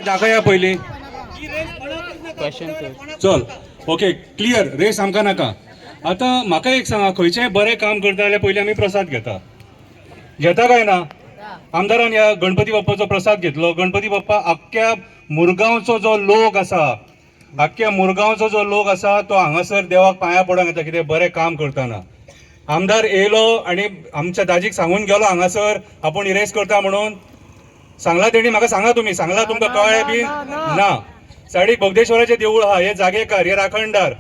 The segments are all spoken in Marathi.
दाखया पयली चल ओके क्लियर रेस आमकां नाका. आता म्हाका एक सांगा, खंयचेंय बरें काम करता जाल्यार पयलीं आमी प्रसाद घेता काय ना? आमदारान ह्या गणपती बाप्पाचो प्रसाद घेतलो. गणपती बाप्पा अख्ख्या मुरगांवचो जो लोक आसा तो हांगासर देवाक पांया पडोंक येता कितें बरें काम करतना. आमदार येयलो आनी आमच्या दाजीक सांगून गेलो हांगासर आपूण इरेज करता म्हणून. सांगला तेणी म्हाका सांगा, तुमी सांगला तुमकां कळ्ळें बी ना? सायडीक बोगदेश्वराचें देवूळ आहा, हे जागेकार, हे राखणदार,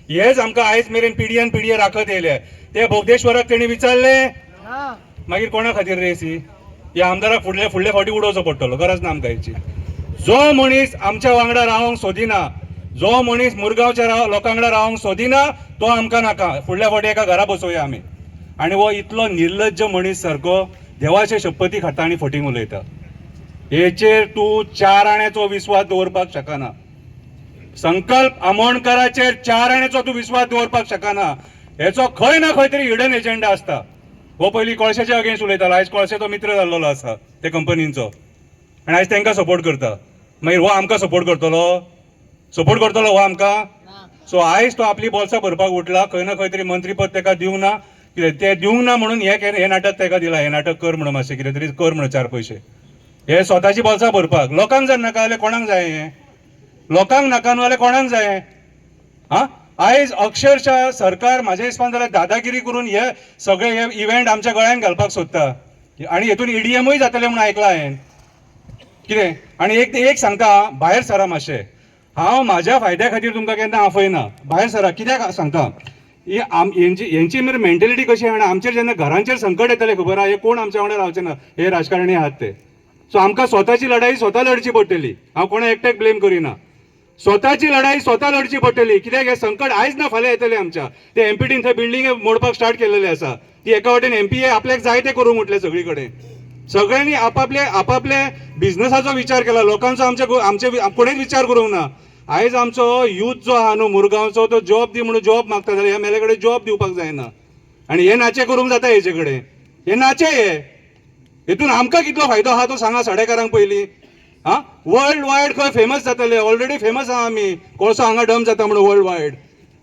हेच आमकां आयज मेरेन पिढये राखत येयले. ते बोगदेश्वराक तेणी विचारले मागीर कोणा खातीर रेस ही? ह्या आमदाराक फुडले फावटी उडोवचो पडटलो, गरज ना आमकां हेची. जो मनीस आमच्या वांगडा रावंक सोदिना, जो मनीस मुरगांवच्या लोकां वांगडा रावंक सोदिना तो आमकां नाका. फुडल्या फावटी एका घरा बसोवया आमी. आनी हो इतलो निर्लज्ज मनीस सारको देवाचे शपथी खाता आनी फटींग उलयता. हेचेर तूं 4 आण्याचो विश्वास दवरपाक शकना. संकल्प आमोणकराचेर 4 आण्याचो तूं विश्वास दवरपाक शकना. हेचो खंय ना खंय तरी हिडन एजेंडा आसता. हो पयलीं कोळशाच्या अगेन्स्ट उलयतालो, आयज कोळशाचो मित्र जाल्लो आसा ते कंपनींचो आनी आयज तांकां सपोर्ट करता. मागीर हो आमकां सपोर्ट करतलो हो आमकां? सो आयज तो आपली बोल्सां भरपाक उठला. खंय ना खंय तरी मंत्रीपद ताका दिवंक ना. कितें तें दिवंक ना म्हणून हे नाटक ताका दिला. हे नाटक कर म्हणून, मातशें कितें तरी कर म्हणून 4 पयशे. हे स्वताची बोल्सां भरपाक. लोकांक जर नाका जाल्यार कोणाक जाय? हें लोकांक नाका न्हू जाल्यार कोणाक जाय? हा आयज अक्षरशः सरकार म्हाज्या हिसपान जाल्यार दादागिरी करून हे सगळे हे इव्हेंट आमच्या गळ्यान घालपाक सोदता. आनी हेतून ईडीएमूय जातले म्हणून आयकलां हांवें. कितें आनी एक सांगता, भायर सरा मातशें. हांव म्हाज्या फायद्या खातीर तुमकां केन्ना आफयना. भायर सरा. कित्याक सांगता, हेंची मेंटेलिटी कशी आहा, आमचेर जेन्ना घरांचेर संकट येतलें खबर आहा, हे कोण आमच्या वांगडा रावचे ना, हे राजकारणी आहात ते. सो आमकां स्वताची लढाई स्वता लढची पडटली. हांव कोणा एकट्याक ब्लेम करिना. स्वताची लढाई स्वता लढची पडटली. कित्याक हे संकट आयज ना फाल्यां येतलें आमच्या. ते एमपीटीन थंय बिल्डिंग मोडपाक स्टार्ट केलेले आसा. ती एका वाटेन एमपीए आपल्याक जाय ते करूंक उठले सगळी कडेन. सगळ्यांनी आपापले बिझनसाचो विचार केला. लोकांचो आमचे कोणेच विचार करूंक ना. आयज आमचो यूथ जो आहा न्हू मुरगांवचो, तो जॉब दी म्हणून जॉब मागता जाल्यार ह्या मेले कडेन जॉब दिवपाक जायना. आनी हे नाचे करूंक जाता हेचे कडेन. हे नाचे हेतून आमकां कितलो फायदो आहा तो सांगा साडेकारांक पयलीं. वर्ल्ड वायड खंय फेमस जातले. ऑलरेडी फेमस आहा आमी. कोळसो हांगा डंप जाता म्हणून वर्ल्ड वायड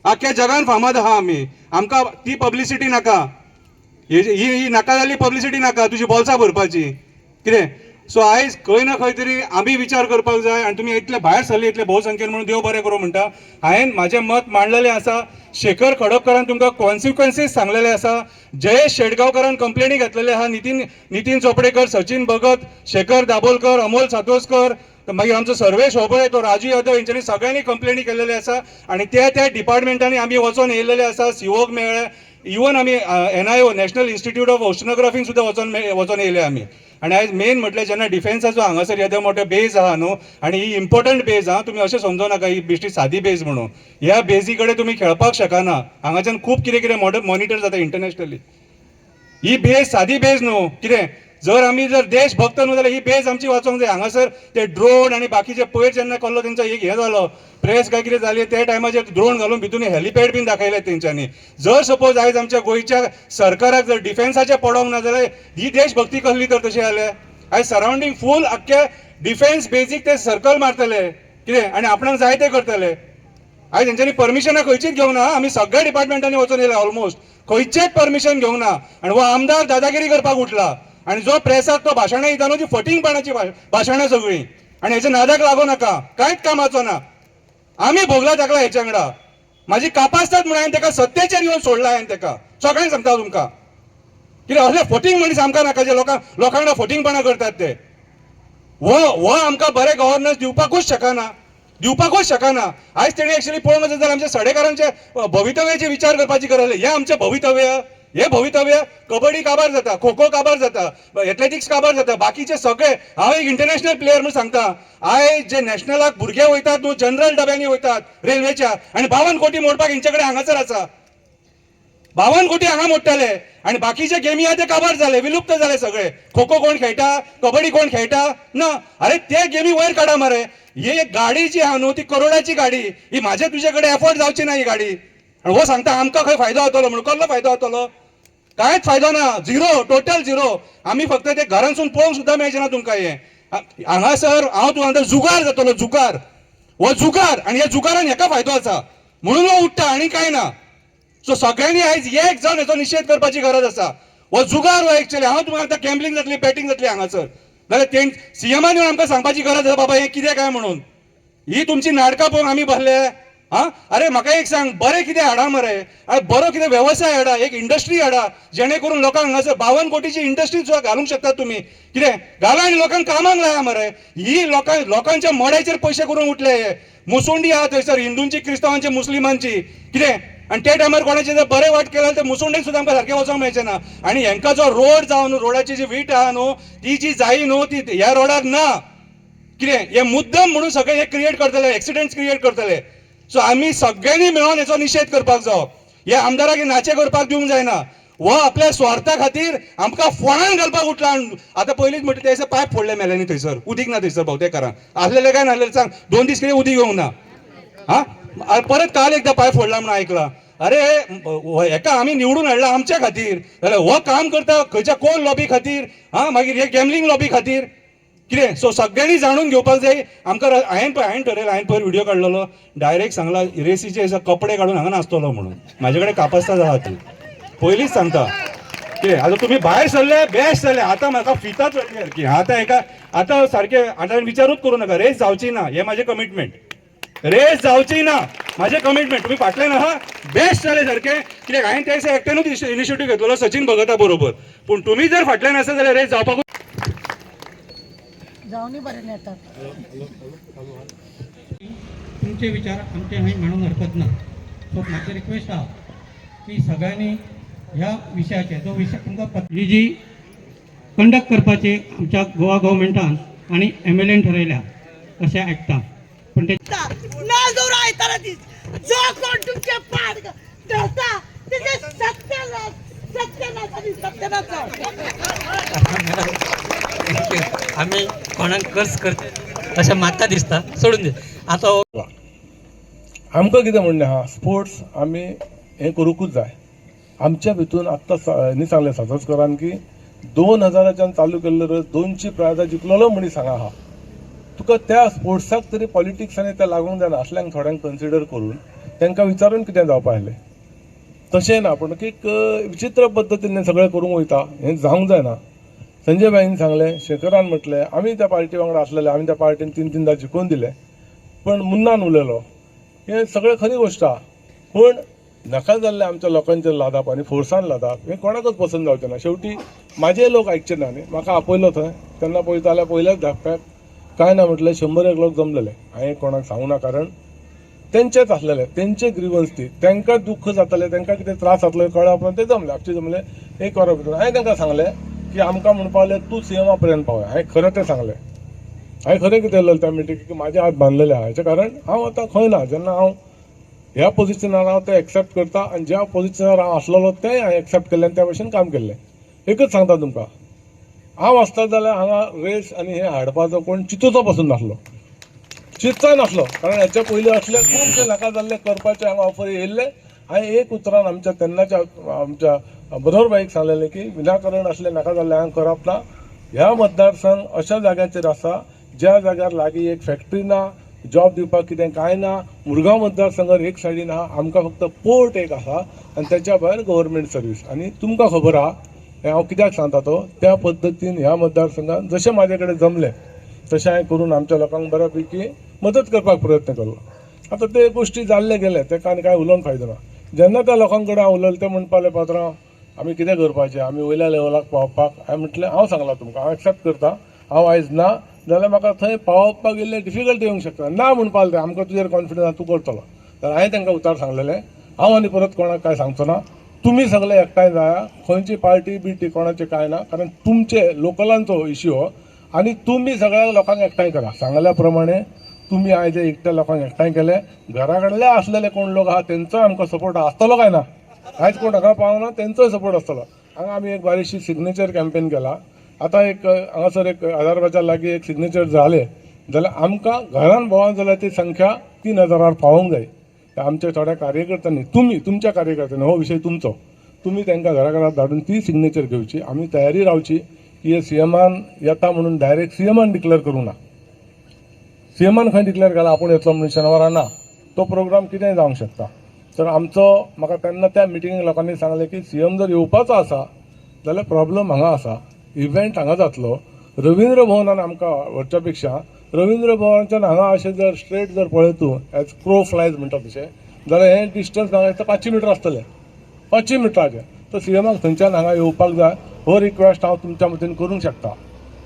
आख्ख्या जगान फामाद आहा आमी. आमकां ती पब्लिसिटी नाका. ही नाका जाल्ली पब्लिसिटी नाका तुजी बोल्सां भरपाची. कितें सो आयज खंय ना खंय तरी आमी विचार करपाक जाय. आनी तुमी इतले भायर सरले इतले भोवसंख्येन म्हणून देव बरें करूं म्हणटा. हांवें म्हाजें मत मांडलेलें आसा. शेखर खडपकरान तुमकां कॉन्सिक्वन्सीस सांगलेले आसा. जयेश शेडगांवकरान कंप्लेनी घातलेले आहा. नितीन चोपडेकर, सचिन भगत, शेखर दाबोलकर, अमोल सातोस्कर, मागीर आमचो सर्वेश होबळे, तो राजू यादव, हेंच्यांनी सगळ्यांनी कंप्लेनी केलेले आसा. आनी त्या डिपार्टमेंटांनी आमी वचून येयलेले आसा. सीओक मेळ्ळे. इवन आमी NIO नॅशनल इन्स्टिट्यूट ऑफ ओशनोग्राफीन सुद्दां वचून येयले आमी. आनी आयज मेन म्हटल्यार जेन्ना डिफेन्साचो हांगासर येदो मोठो बेज आहा न्हू, आनी ही इम्पॉर्टंट बेज आहा. तुमी अशें समजूं नाका ही बेश्टी सादी बेज म्हणून. ह्या बेजी कडेन तुमी खेळपाक शकना. हांगाच्यान खूब कितें मॉनिटर जाता इंटरनॅशनली. ही बेज सादी बेज न्हू. कितें जर देश भक्त न्हू जाल्यार ही बेज आमची वाचोंक जाय. हांगासर ते ड्रोन आनी बाकीचे पयर जेन्ना कसलो तेंचो एक हे जालो प्रेस काय कितें जाली, त्या टायमाचेर ड्रोन घालून भितून हेलिपॅड बीन दाखयले तेंच्यांनी. जर सपोज आयज आमच्या गोंयच्या सरकाराक जर डिफेन्साचें पडोंक ना जाल्यार ही देशभक्ती कसली तर तशी जाल्या. आयज सरावंडींग फूल आख्खे डिफेन्स बेजीक ते सर्कल मारतले. कितें आनी आपणाक जाय ते करतले. आयज तेंच्यांनी परमिशनां खंयचीच घेवंक ना. आमी सगळ्या डिपार्टमेंटांनी वचून येयले ऑलमोस्ट. खंयचेच परमिशन घेवंक ना. आनी हो आमदार दादागिरी करपाक उठला. आनी जो प्रेसाक तो भाशणां दिता न्हू ती फटींगपणाची भाशणां सगळीं. आनी हेच्या नादाक लागो नाका. कांयच कामाचो ना. आमी भोगला ताका हेच्या वांगडा. म्हाजी कापासतात म्हणून हांवें ताका सत्तेचेर येवन सोडला. हांवें ताका सगळ्यांक सांगता तुमकां. कितें असले फटींग मनीस आमकां नाका जे लोकांक फटींगपणां करतात ते. हो आमकां बरें गव्हर्नन्स दिवपाकूच शकना. आयज तेणी एक्चुअली पळोवंक वचत जाल्यार आमच्या सडेकारांचे भवितव्याचे विचार करपाची गरज. हे आमचें भवितव्य कबड्डी काबार जाता, खो खो काबार जाता, एथलेटिक्स काबार जाता, बाकीचे सगळे. हांव एक इंटरनॅशनल प्लेयर म्हणून सांगता. आयज जे नॅशनलाक भुरगे वयतात न्हू जनरल डब्यांनी वयतात रेल्वेच्या, आनी 52 कोटी मोडपाक हेंचे कडेन हांगासर आसा. 52 कोटी हांगा मोडटाले आनी बाकीचे गेमी आहा ते काबार जाले, विलुप्त जाले सगळे. खो खो कोण खेळटा, कबड्डी कोण खेळटा ना. अरे ते गेमी वयर काडा मरे. ही गाडी जी आहा न्हू ती करोडाची गाडी. ही म्हाजे तुजे कडेन एफोर्ड जावची ना ही गाडी. आनी हो सांगता आमकां खंय फायदो जातलो म्हणून. कसलो फायदो जातलो? कांयच फायदो ना. Zero, total zero. आमी फक्त ते घरांसून पळोवंक सुद्दां मेळचें ना तुमकां हे. हांगासर हांव तुका जुगार जातलो, जुगार हो जुगार, आणि ह्या जुगारान हेका फायदो आसा म्हणून हो उठता आणि काय ना. सो सगळ्यांनी आयज एक जावन हेचो निशेध करपाची गरज आसा. हो जुगार हो एक्चुअली. हांव तुमकां आतां गॅम्बलिंग जातली, बॅटिंग जातली हांगासर, जाल्यार ते सीएमान येवन आमकां सांगपाची गरज आसा बाबा हें कितें काय म्हणून. ही तुमची नाटकां पळोवन आमी भरले. हा अरे म्हाका एक सांग, बरें कितें हाडा मरे, अरे बरो कितें व्यवसाय हाडा, एक इंडस्ट्री हाडा, जेणे करून लोकांक हांगासर 52 कोटीची इंडस्ट्री सुद्दां घालूंक शकतात तुम्ही. कितें घाला आनी लोकांक कामाक लाया मरे. ही लोकांच्या मोड्याचेर पयशे करून उठले हे. मुसोंडी आहा थंयसर, हिंदूंची, क्रिस्तावांची, मुस्लिमांची, कितें, आणि त्या टायमार कोणाचे जर बरे वाट केले तर मुसोंडेक सुद्दां आमकां सारकें वचोंक मेळचें ना. आणि हेंका जो रोड जावन रोडाची जी वीट आहा न्हू, ती जी जायी न्हू, ती ह्या रोडाक ना. कितें हे मुद्दम म्हणून सगळे हे क्रिएट करतले, एक्सिडेंट्स क्रिएट करतले. सो आमी सगळ्यांनी मेळून हेचो निशेध करपाक जाय. हे आमदाराक नाचे करपाक दिवंक जायना. हो आपल्या स्वार्था खातीर आमकां फोंडान घालपाक उठला. आतां पयलींच म्हणटा ते पायप फोडले मेल्यांनी थंयसर, उदीक ना थंयसर भोवतेकारांक. आसलेले काय नासलेले सांग, 2 दीस कितें उदीक येवंक ना. हा परत काल एकदा पायप फोडला म्हणून ऐकला. अरे हेका आमी निवडून हाडला आमच्या खातीर, जाल्यार हो काम करता खंयच्या कोण लॉबी खातीर, मागीर हे गॅमलिंग लॉबी खातीर, कितें. सो सगळ्यांनी जाणून घेवपाक जाय. आमकां हांवें ठरयलें, हांवें पयर व्हिडिओ काडलेलो, डायरेक्ट सांगला रेसीचे कपडे काडून हांगा नासतलो म्हणून. म्हाजे कडेन कापास्तां आहा ती, पयलींच सांगता. कितें आतां तुमी भायर सरले बेस्ट जालें. आतां म्हाका फिता चडली सारकी. आतां हेका आतां सारकें आतां विचारूच करूं नाका. रेस जावची ना, हें म्हाजें कमिटमेंट. रेस जावची ना, म्हाजें कमिटमेंट. तुमी फाटल्यान आहा बेस्ट जालें सारकें. कित्याक हांवें त्या दिसा एकट्यानूच इनिशिएटीव घेतलो सचिन भगता बरोबर. पूण तुमी जर फाटल्यान आसा जाल्यार रेस जावपाकूच जावनी बरें येतात. तुमचे विचार आमचे हांवें मांडूंक हरकत ना. सो म्हाजी रिक्वेस्ट आहा की सगळ्यांनी ह्या विशयाचेर जो विशय तुमकां ही जी कंडक्ट करपाची आमच्या गोवा गव्हर्मेंटान आनी MLAन ठरयल्या अशें आयकता. पण ते नाजूर आयतारा दीस जो कोण तुमचे पाड धरता तेजे सत्यानाश आम्ही कोणाक कर्ज करता अशें म्हाका दिसता. सोडून दे आतां. आमकां कितें म्हणणें आहा, स्पोर्ट्स आमी हें करूंकूच जाय. आमच्या भितून आत्तां न्ही सांगलें सातोचकरान की 2000च्यान चालू केल्लो रस 200 प्रायजां जिखलेलो मनीस हांगा आहा. तुका त्या स्पोर्ट्साक तरी पॉलिटिक्सांनी ते लागूंक जायना. असल्यांक थोड्यांक कन्सिडर करून तांकां विचारून कितें जावपा आसलें. तशें ना, पूण एक विचित्र पद्दतीन सगळें करूंक वयता, हें जावंक जायना. संजय भाईन सांगलें, शेखरान म्हटलें, आमी त्या पार्टी वांगडा आसलेले, आमी त्या पार्टीन 3-3दा जिखून दिले, पण मुन्नान उलयलो. हें सगळें खरी गोश्ट आहा. पूण नाका जाल्लें आमच्या लोकांचेर लादप आनी फोर्सान लादप हें कोणाकच पसंद जावचें ना. शेवटी म्हाजे लोक आयकचे ना न्ही. म्हाका आपयलो थंय, तेन्ना पळयता जाल्यार पयल्याच धाकट्याक काय ना म्हटलें 100 लोक जमलेले. हांवें कोणाक सांगूं ना, कारण तेंचेच आसलेले, तेंचे ग्रिवन्स ती, तांकां दुख्ख जातालें, तांकां कितें त्रास जातलो कळप ना, ते जमले आपचे जमले. एक वरा भितर हांवें तांकां सांगलें की आमकां म्हणपा लागलें तूं CMा पर्यंत पावय. हांवें खरें तें सांगलें. हांवें खरें कितें उलयलें त्या मिटींग की म्हाजे हात बांदलेले आहा. हेचें कारण हांव आतां खंय ना. जेन्ना हांव ह्या पोझिशनार हांव तें एक्सेप्ट करता, आनी ज्या पोझिशनार हांव आसलेलो तेंय हांवें एक्सेप्ट केल्लें, त्या भशेन काम केल्लें. एकच सांगता तुमकां, हांव आसता जाल्यार हांगा रेस आनी हे हाडपाचो कोण चिंतूचो पसून नासलो, चिंतचोय नासलो. कारण हेच्या पयलीं असले खुबशे नाका जाल्ले करपाचे हांगा ऑफरी येयल्ले. हांवें एक उतरान आमच्या तेन्नाच्या आमच्या मनोहर भाईक सांगलेलें की विनाकारण असले नाका जाल्ले हांगा करप ना. ह्या मतदारसंघ अशा जाग्याचेर आसा ज्या जाग्यार लागीं एक फॅक्टरी ना, जॉब दिवपाक कितें कांय ना. मुरगांव मतदारसंघार एक सायडीन आहा, आमकां फक्त पोर्ट एक आसा, आनी त्याच्या भायर गव्हर्मेंट सर्वीस. आनी तुमकां खबर आहा, हें हांव कित्याक सांगता तो, त्या पद्दतीन ह्या मतदारसंघात जशें म्हाजे कडेन जमलें तशें हांवें करून आमच्या लोकांक बऱ्यापैकी मदत करपाक प्रयत्न केलो. आतां ते गोश्टी जाल्ले गेले, तेका आनी कांय उलोवन फायदो ना. जेन्ना त्या लोकां कडेन हांव उलयलें ते म्हणपाक लागले, पात्रांव आमी कितें करपाचें, आमी वयल्या लेवलाक पावपाक. हांवें म्हटलें हांव सांगलां तुमकां, हांव एक्सेप्ट करता. हांव आयज ना जाल्यार म्हाका थंय पावपाक इल्लें डिफिकल्टी येवंक शकता. ना म्हणपाक लागलें आमकां तुजेर कॉन्फिडन्स तूं करतलो. जाल्यार हांवें तांकां उतर सांगलेलें, हांव आनी परत कोणाक कांय सांगचो ना. तुमी सगळे एकठांय जाया, खंयची पार्टी बिटी कोणाचें कांय ना, कारण तुमचे लोकलांचो इश्यू हो, आनी तुमी सगळ्या लोकांक एकठांय करा. सांगल्या प्रमाणे तुमी आयज एकट्या लोकांक एकठांय केले. घरा कडले आसलेले कोण लोक आहा तेंचोय आमकां सपोर्ट आसतलो काय ना. आयज कोण हांगा पावना तेंचोय सपोर्ट आसतलो. हांगा आमी एक बारीकशी सिग्नेचर कॅम्पेन केला. आतां एक हांगासर एक 1000 लागीं एक सिग्नेचर जाले जाल्यार आमकां घरान भोंवोन जाल्यार ती संख्या 3000 पावोंक जाय. आमच्या थोड्या कार्यकर्त्यांनी, तुमी तुमच्या कार्यकर्त्यांनी, हो विशय तुमचो, तुमी तांकां घरा घरांत धाडून ती सिग्नेचर घेवची. आमी तयारी रावची की हे सीएमान येता म्हणून डायरेक्ट सीएमान डिक्लेअर करूं ना. सीएमान खंय डिक्लेअर केला आपूण येतलो म्हणून शेनवारा ना, तो प्रोग्राम कितेंय जावंक शकता. तर आमचो म्हाका तेन्ना त्या मिटिंगेक लोकांनी सांगलें की सीएम जर येवपाचो आसा जाल्यार प्रॉब्लम हांगा आसा, इव्हेंट हांगा जातलो. रवींद्र भवनान आमकां व्हरच्या पेक्षा रवींद्र भवनाच्यान हांगा अशें जर स्ट्रेट जर पळय तूं एज क्रो फ्लायज म्हणटा तशें, जाल्यार हें डिस्टन्स म्हाका दिसता 500 मिटर आसतलें, 500 मिटराचें. तर सीएमाक थंयच्यान हांगा येवपाक जाय हो रिक्वेस्ट हांव तुमच्या मतीन करूंक शकता.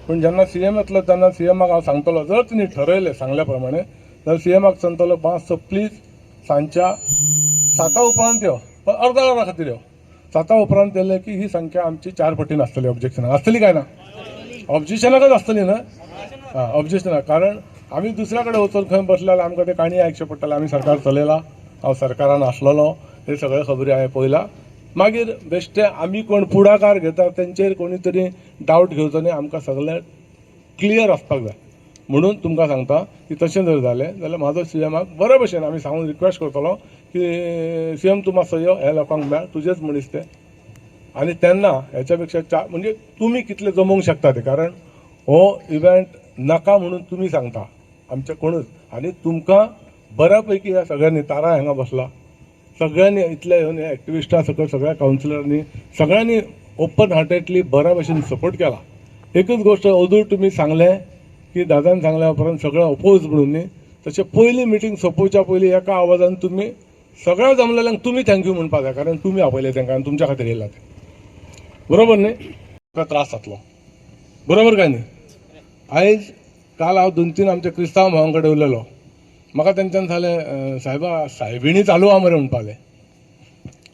पूण जेन्ना सीएम येतलो तेन्ना सीएमाक हांव सांगतलो, जर तुमी ठरयलें सांगल्या प्रमाणे जाल्यार सीएमाक सांगतलो मातसो प्लीज सांजच्या 7 उपरांत यो, पण अर्द्या वरा खातीर यो. 7 उपरांत येयलें की ही संख्या आमची 4 पटीन आसतली ऑब्जेक्शनाक. आसतली काय ना? ऑब्जेक्शनाकच आसतली ना. ऑब्जेक्शनाक, कारण आमी दुसऱ्या कडेन वचून खंय बसले जाल्यार आमकां ते काणी आयकचें पडटलें. आमी सरकार चलयला, हांव सरकारान आसलेलो, हे सगळे खबरी हांवें पळयला. मागीर बेश्टे आमी कोण फुडाकार घेतात तेंचेर कोणी तरी डावट घेवचो न्ही, आमकां सगळें क्लियर आसपाक जाय. म्हणून तुमकां सांगता की तशें जर जालें जाल्यार म्हाजो सीएमाक बरे भशेन आमी सांगून रिक्वेस्ट करतलो की सीएम तूं मातसो यो, हे लोकांक मेळ, तुजेच मनीस ते. आनी तेन्ना हेच्या पेक्षा म्हणजे तुमी कितले जमोवंक शकता ते, कारण हो इव्हेंट नाका म्हणून तुमी सांगता आमचे कोणूच. आनी तुमकां बऱ्यापैकी ह्या सगळ्यांनी तारा हांगा बसला, सगळ्यांनी इतले एक्टिविस्टां सकट सगळ्या कावन्सिलरांनी सगळ्यांनी ओपन हार्टेडली बऱ्या भशेन सपोर्ट केला. एकच गोश्ट अजून तुमी सांगलें की दादान सांगल्या उपरांत सगळें अपोज म्हणून न्ही, तशें पयली मिटींग सोंपोवच्या पयलीं एका आवाजान तुमी सगळ्या जमलेल्यांक तुमी थँक्यू म्हणपाक जाय, कारण तुमी आपयले तांकां आनी तुमच्या खातीर येयला ते. बरोबर न्ही? तुका त्रास जातलो, बरोबर काय न्ही? आयज काल हांव 2-3 आमच्या क्रिस्तांव भावां कडेन उलयलो. म्हाका तेंच्यान सांगलें सायबा सायबिणी चालू आहा मरे म्हणपाले.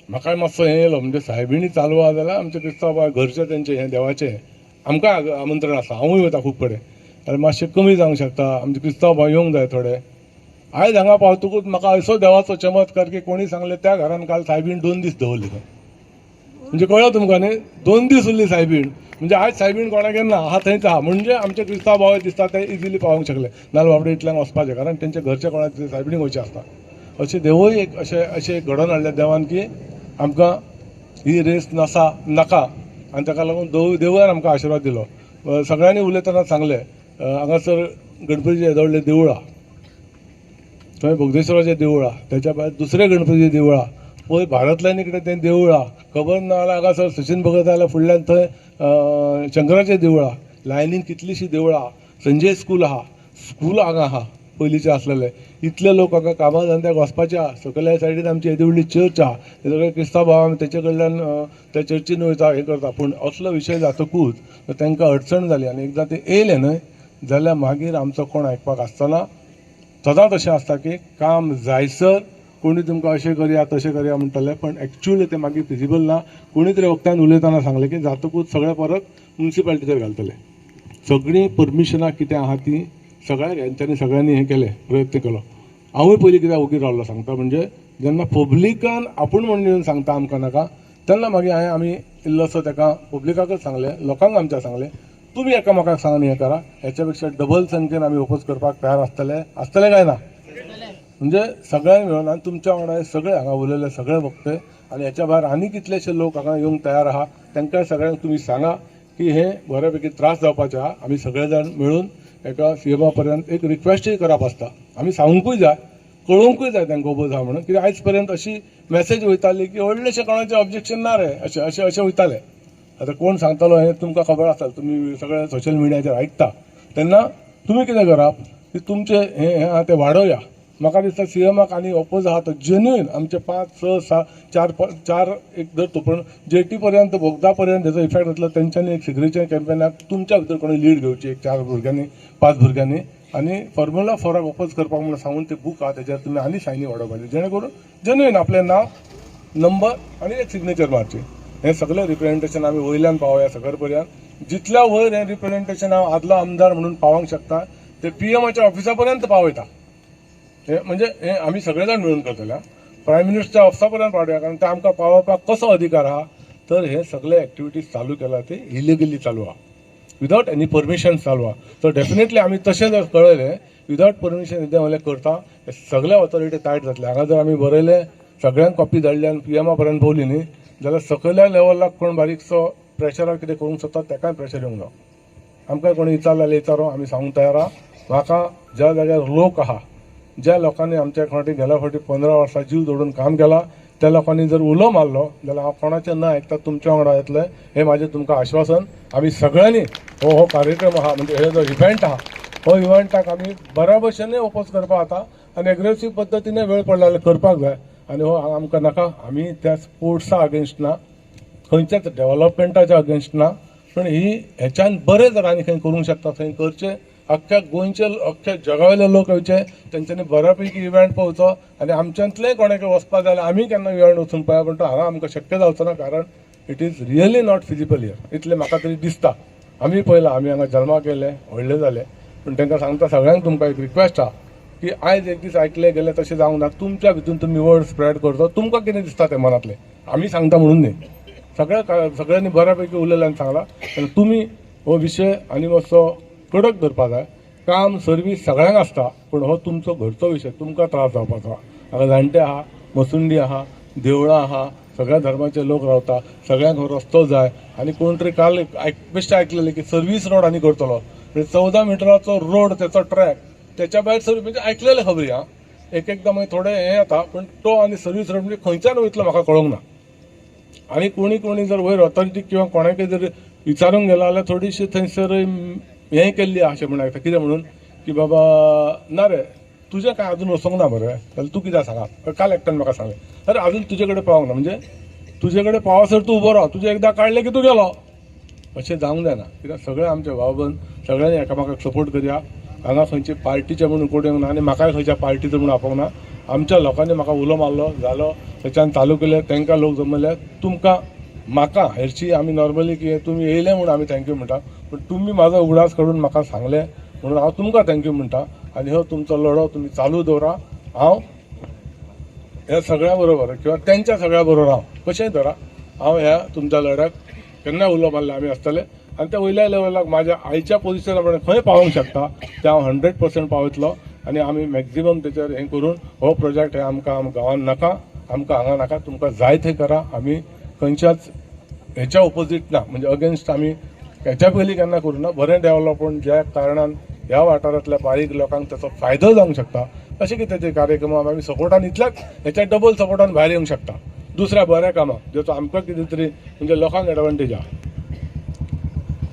म्हाकाय मातसो हें येयलो, म्हणजे सायबिणी चालू आहा जाल्यार आमचे क्रिस्तांव भाव घरचे तेंचे हें देवाचें आमकां आमंत्रण आसा, हांवूय वता खूब कडेन. जाल्यार मातशें कमी जावंक शकता, आमचे क्रिस्तांव भाव येवंक जाय थोडे. आयज हांगा पावतकूच म्हाका असो देवाचो चमत्कार की कोणी सांगलें त्या घरान काल सायबीण 2 दीस दवरली. म्हणजे कळ्ळो तुमकां न्ही, 2 दीस उरली सायबीण. म्हणजे आयज सायबीण कोणाक येना आहा थंयच आहा. म्हणजे आमचे क्रिस्तांव भाव दिसता ते इजिली पावोंक शकले नाल बाबडे इतल्यांक वचपाचें, कारण तेंचे घरचे कोणाचे सायबीणीक वयचे आसता. अशें देवूय एक अशें घडोवन हाडलें देवान की आमकां ही रेस नाका, आनी ताका लागून देवळान आमकां आशिर्वाद दिलो. सगळ्यांनी उलयतना सांगलें हांगासर गणपतीचें येदोळ्ळें देवूळ आहा, थंय बोगदेश्वराचें देवूळ आहा, त्याच्या भायर दुसरें गणपतीचें देवूळ आहा, पळय भारतल्यानी कडेन तें देवूळ आहा. खबर ना जाल्यार हांगासर सचिन भगत जाल्यार फुडल्यान थंय शंकराचें देवूळ आहा. लायनीन कितलींशीं देवळां आहा. संजय स्कूल आहा, स्कूल हांगा आहा पयलींचें आसलेलें. इतले लोक हांगा कामा धंद्याक वचपाचे आहा. सकयल्या सायडीन आमची येदेवळी चर्च आहा, ते सगळे क्रिस्तांव भाव आमी तेचे कडल्यान त्या चर्चीन वयता हें करता. पूण असलो विशय जातकूच तांकां अडचण जाली आनी एकदां ते येयले न्हय जाल्यार मागीर आमचो कोण आयकपाक आसतना. सदांच अशें आसता की काम जायसर कोणी तुमकां अशें करया तशें करया म्हणटले, पण एक्चुअली ते मागीर फिजिबल ना. कोणी तरी वक्त्यान उलयतना सांगलें की जातकूच सगळें परत म्युन्सिपालिटीचेर घालतले. सगळीं परमिशनां कितें आहा ती हेंच्यांनी सगळ्यांनी हें केलें, प्रयत्न केलो. हांवूय पयलीं कित्याक ओगी रावलो सांगता, म्हणजे जेन्ना पब्लिकान आपूण म्हणून येवन सांगता आमकां नाका, तेन्ना मागीर आमी इल्लोसो ताका पब्लिकाकच सांगलें, लोकांक आमच्या सांगलें तुमी एकामेकाक सांगून हें करा. हेच्या पेक्षा डबल संख्येन आमी ओपोज करपाक तयार आसतले काय ना. म्हणजे सगळ्यांक मेळून आनी तुमच्या वांगडा सगळे हांगा उलयले सगळे वक्ते, आनी हेच्या भायर आनी कितलेशे लोक हांगा येवंक तयार आहा तांकांय सगळ्यांक तुमी सांगा की हे बऱ्यापैकी त्रास जावपाचे आहा. आमी सगळे जाण मेळून एका सीएमा पर्यंत एक रिक्वेस्टूय करप आसता. आमी सांगूंकूय जाय, कळोवंकूय जाय तांकां ओपोज आहा म्हणून, कित्याक आयज पर्यंत अशी मॅसेज वयताली की व्हडलेशें कोणाचें ऑब्जेक्शन ना रे, अशें वयतालें. आतां कोण सांगतालो हें तुमकां खबर आसा, तुमी सगळे सोशल मिडियाचेर आयकता. तेन्ना तुमी कितें करप की तुमचें हें आहा तें वाडोवया. म्हाका दिसता सीएमाक आनी ओपोज आहा तो जेन्युइन आमचे 5, 6, 7, 4 एक धर तो, पूण जेटी पर्यंत बोगदा पर्यंत तेजो इफेक्ट जातलो. तेंच्यांनी एक सिग्नेचर कॅम्पेनाक तुमच्या भितर कोणी लीड घेवची, एक 4 भुरग्यांनी 5 भुरग्यांनी, आनी फॉर्म्युला फॉराक ओपोज करपाक म्हणून सांगून ते बूक आहा तेजेर तुमी आनी सायनी वाडोवपाची, जेणे करून जेन्युइन आपलें नांव, नंबर आनी एक सिग्नेचर मारची. हें सगळें रिप्रेझेंटेशन आमी वयल्यान पावया सकयल पर्यंत. जितल्या वयर हें रिप्रेझेंटेशन हांव आदलो आमदार म्हणून पावोंक शकता ते पीएमाच्या ऑफिसा पर्यंत पावयता. हे म्हणजे हे आमी सगळे जाण मिळून करतले. प्रायम मिनिस्टरच्या ऑफिसा पर्यंत पावया, कारण ते आमकां पावोवपाक कसो अधिकार आहा. तर हे सगळे एक्टिविटीज चालू केला ते इलिगली चालू आहा, विदावट एनी परमिशन चालू आहा. तर डेफिनेटली आमी तशें जर कळयलें विदावट परमिशन इतलें व्हडलें करता, हे सगळे ऑथॉरिटी टायट जातले. हांगा जर आमी बरयलें सगळ्यांक कॉपी धाडली आनी पीएमा पर्यंत पावली न्ही जाल्यार सकयल्या लेवलाक कोण बारीकसो प्रेशरार कितें करूंक सोदता तेकाय प्रेशर येवंक ना. आमकां कोणी विचारलें जाल्यार विचारो, आमी सांगूंक तयार आहा. म्हाका ज्या जाग्यार लोक आहा, ज्या लोकांनी आमच्या फाटी गेल्या फाटी 15 वर्सां जीव जोडून काम केलां, त्या लोकांनी जर उलो मारलो जाल्यार हांव कोणाचें न आयकता तुमच्या वांगडा येतलें हें म्हाजें तुमकां आश्वासन. आमी सगळ्यांनी हो कार्यक्रम आहा, म्हणजे हे जो इव्हेंट आहा, हो इव्हेंटाक आमी बऱ्या भशेन ओपोज करपा आता आनी एग्रेसीव पद्दतीन वेळ पडला जाल्यार करपाक जाय. आनी हो आमकां नाका, आमी त्या स्पोर्ट्सा अगेन्स्ट ना, खंयच्याच डेव्हलपमेंटाच्या अगेन्स्ट ना, पण ही हेच्यान बरें जर आनी खंय करूंक शकता थंय करचें. अख्ख्या गोंयचे अख्ख्या जगावयले लोक येवचे, तेंच्यांनी बऱ्यापैकी इव्हेंट पळोवचो आनी आमच्यांतलें कोणाक वचपा जाल्यार आमी केन्ना इव्हेंट वचून पळया, पण तो हांगा आमकां शक्य जावचो ना, कारण it is really not feasible here. इतलें म्हाका तरी दिसता. आमी पळयलां, आमी हांगा जल्माक येयले, व्हडले जाले, पण तांकां सांगता सगळ्यांक तुमकां एक रिक्वेस्ट आहा की आयज एक दीस आयकले गेले तशें जावंक ना. तुमच्या भितून तुमी वर्ड स्प्रेड करचो. तुमकां कितें दिसता तें मनांतलें, आमी सांगता म्हणून न्ही. सगळ्यांनी बऱ्यापैकी उलयल्यान सांगला. तुमी हो विशय आनी मातसो कडक धरपा जाय. काम सर्वीस सगळ्यांक आसता, पण हो तुमचो घरचो विशय, तुमकां त्रास जावपाचो. हांगा जाणटे आहा, मसुंडी आहा, देवळां आहा, सगळ्या धर्माचे लोक रावता, सगळ्यांक हो रस्तो जाय. आनी कोण तरी काल बेश्टें आयकलेलें की सर्वीस रोड आनी करतलो, 14 मिटराचो रोड, त्याचो ट्रॅक, त्याच्या भायर सर्वीस, म्हणजे आयकलेले खबरी हा. एकदां मागीर थोडे हें येता, पण तो आनी सर्वीस रोड म्हणजे खंयच्यान वयतलो म्हाका कळोंक ना. आनी कोणी जर वयर ऑथॉरिटी किंवा कोणाकय जर विचारूंक गेलो जाल्यार थोडीशी थंयसर हें केल्ली आहा अशें म्हणून आयकता. कितें म्हणून की बाबा ना रे, तुजें कांय अजून वचोंक ना मरे, जाल्यार तूं कित्याक सांगा. काल एकट्यान म्हाका सांगलें, अरे अजून तुजे कडेन पावोंक ना, म्हणजे तुजे कडेन पावसर तूं उबो राव, तुजें एकदां काडलें की तूं गेलो. अशें जावंक जायना. कित्याक सगळे आमचे भाव बंद, सगळ्यांनी एकामेकाक सपोर्ट करया. हांगा खंयची पार्टीचे म्हणून कोण येवंक ना आनी म्हाकाय खंयच्या पार्टीचो म्हणून आपोवंक ना. आमच्या लोकांनी म्हाका उलो मारलो जालो, त्याच्यान चालू केलें, तांकां लोक जमले. तुमकां म्हाका हेरची आमी नॉर्मली की तुमी येयले म्हणून आमी थँक्यू म्हणटा, पण तुमी म्हाजो उगडास काडून म्हाका सांगलें म्हणून हांव तुमकां थँक्यू म्हणटा. आनी हो तुमचो लढो तुमी चालू दवरा. हांव ह्या सगळ्या बरोबर किंवा त्यांच्या सगळ्या बरोबर हांव कशेंय धरा, हांव ह्या तुमच्या लढ्याक केन्ना उलो मारले आमी आसतले. आनी त्या वयल्या लेवलाक म्हाज्या आयच्या पोजिशना प्रमाणे खंय पावोंक शकता तें हांव 100% पावयतलो. आनी आमी मॅक्झिमम तेचेर हें करून हो प्रोजेक्ट हे आमकां गांवांत नाका, आमकां हांगा नाका, तुमकां जाय थंय करा. आमी खंयच्याच हेच्या ऑपोजीट ना, म्हणजे अगेन्स्ट आमी हेच्या पयलीं केन्ना करूं ना. बरें डेव्हलपमेंट ज्या कारणान ह्या वाठारांतल्या बारीक लोकांक त्याचो फायदो जावंक शकता अशें कितें कार्यक्रमाक आमी सपोर्टान इतल्याच हेच्या डबल सपोर्टान भायर येवंक शकता दुसऱ्या बऱ्या कामाक, जेचो आमकां कितें तरी म्हणजे लोकांक एडवांटेज आहा.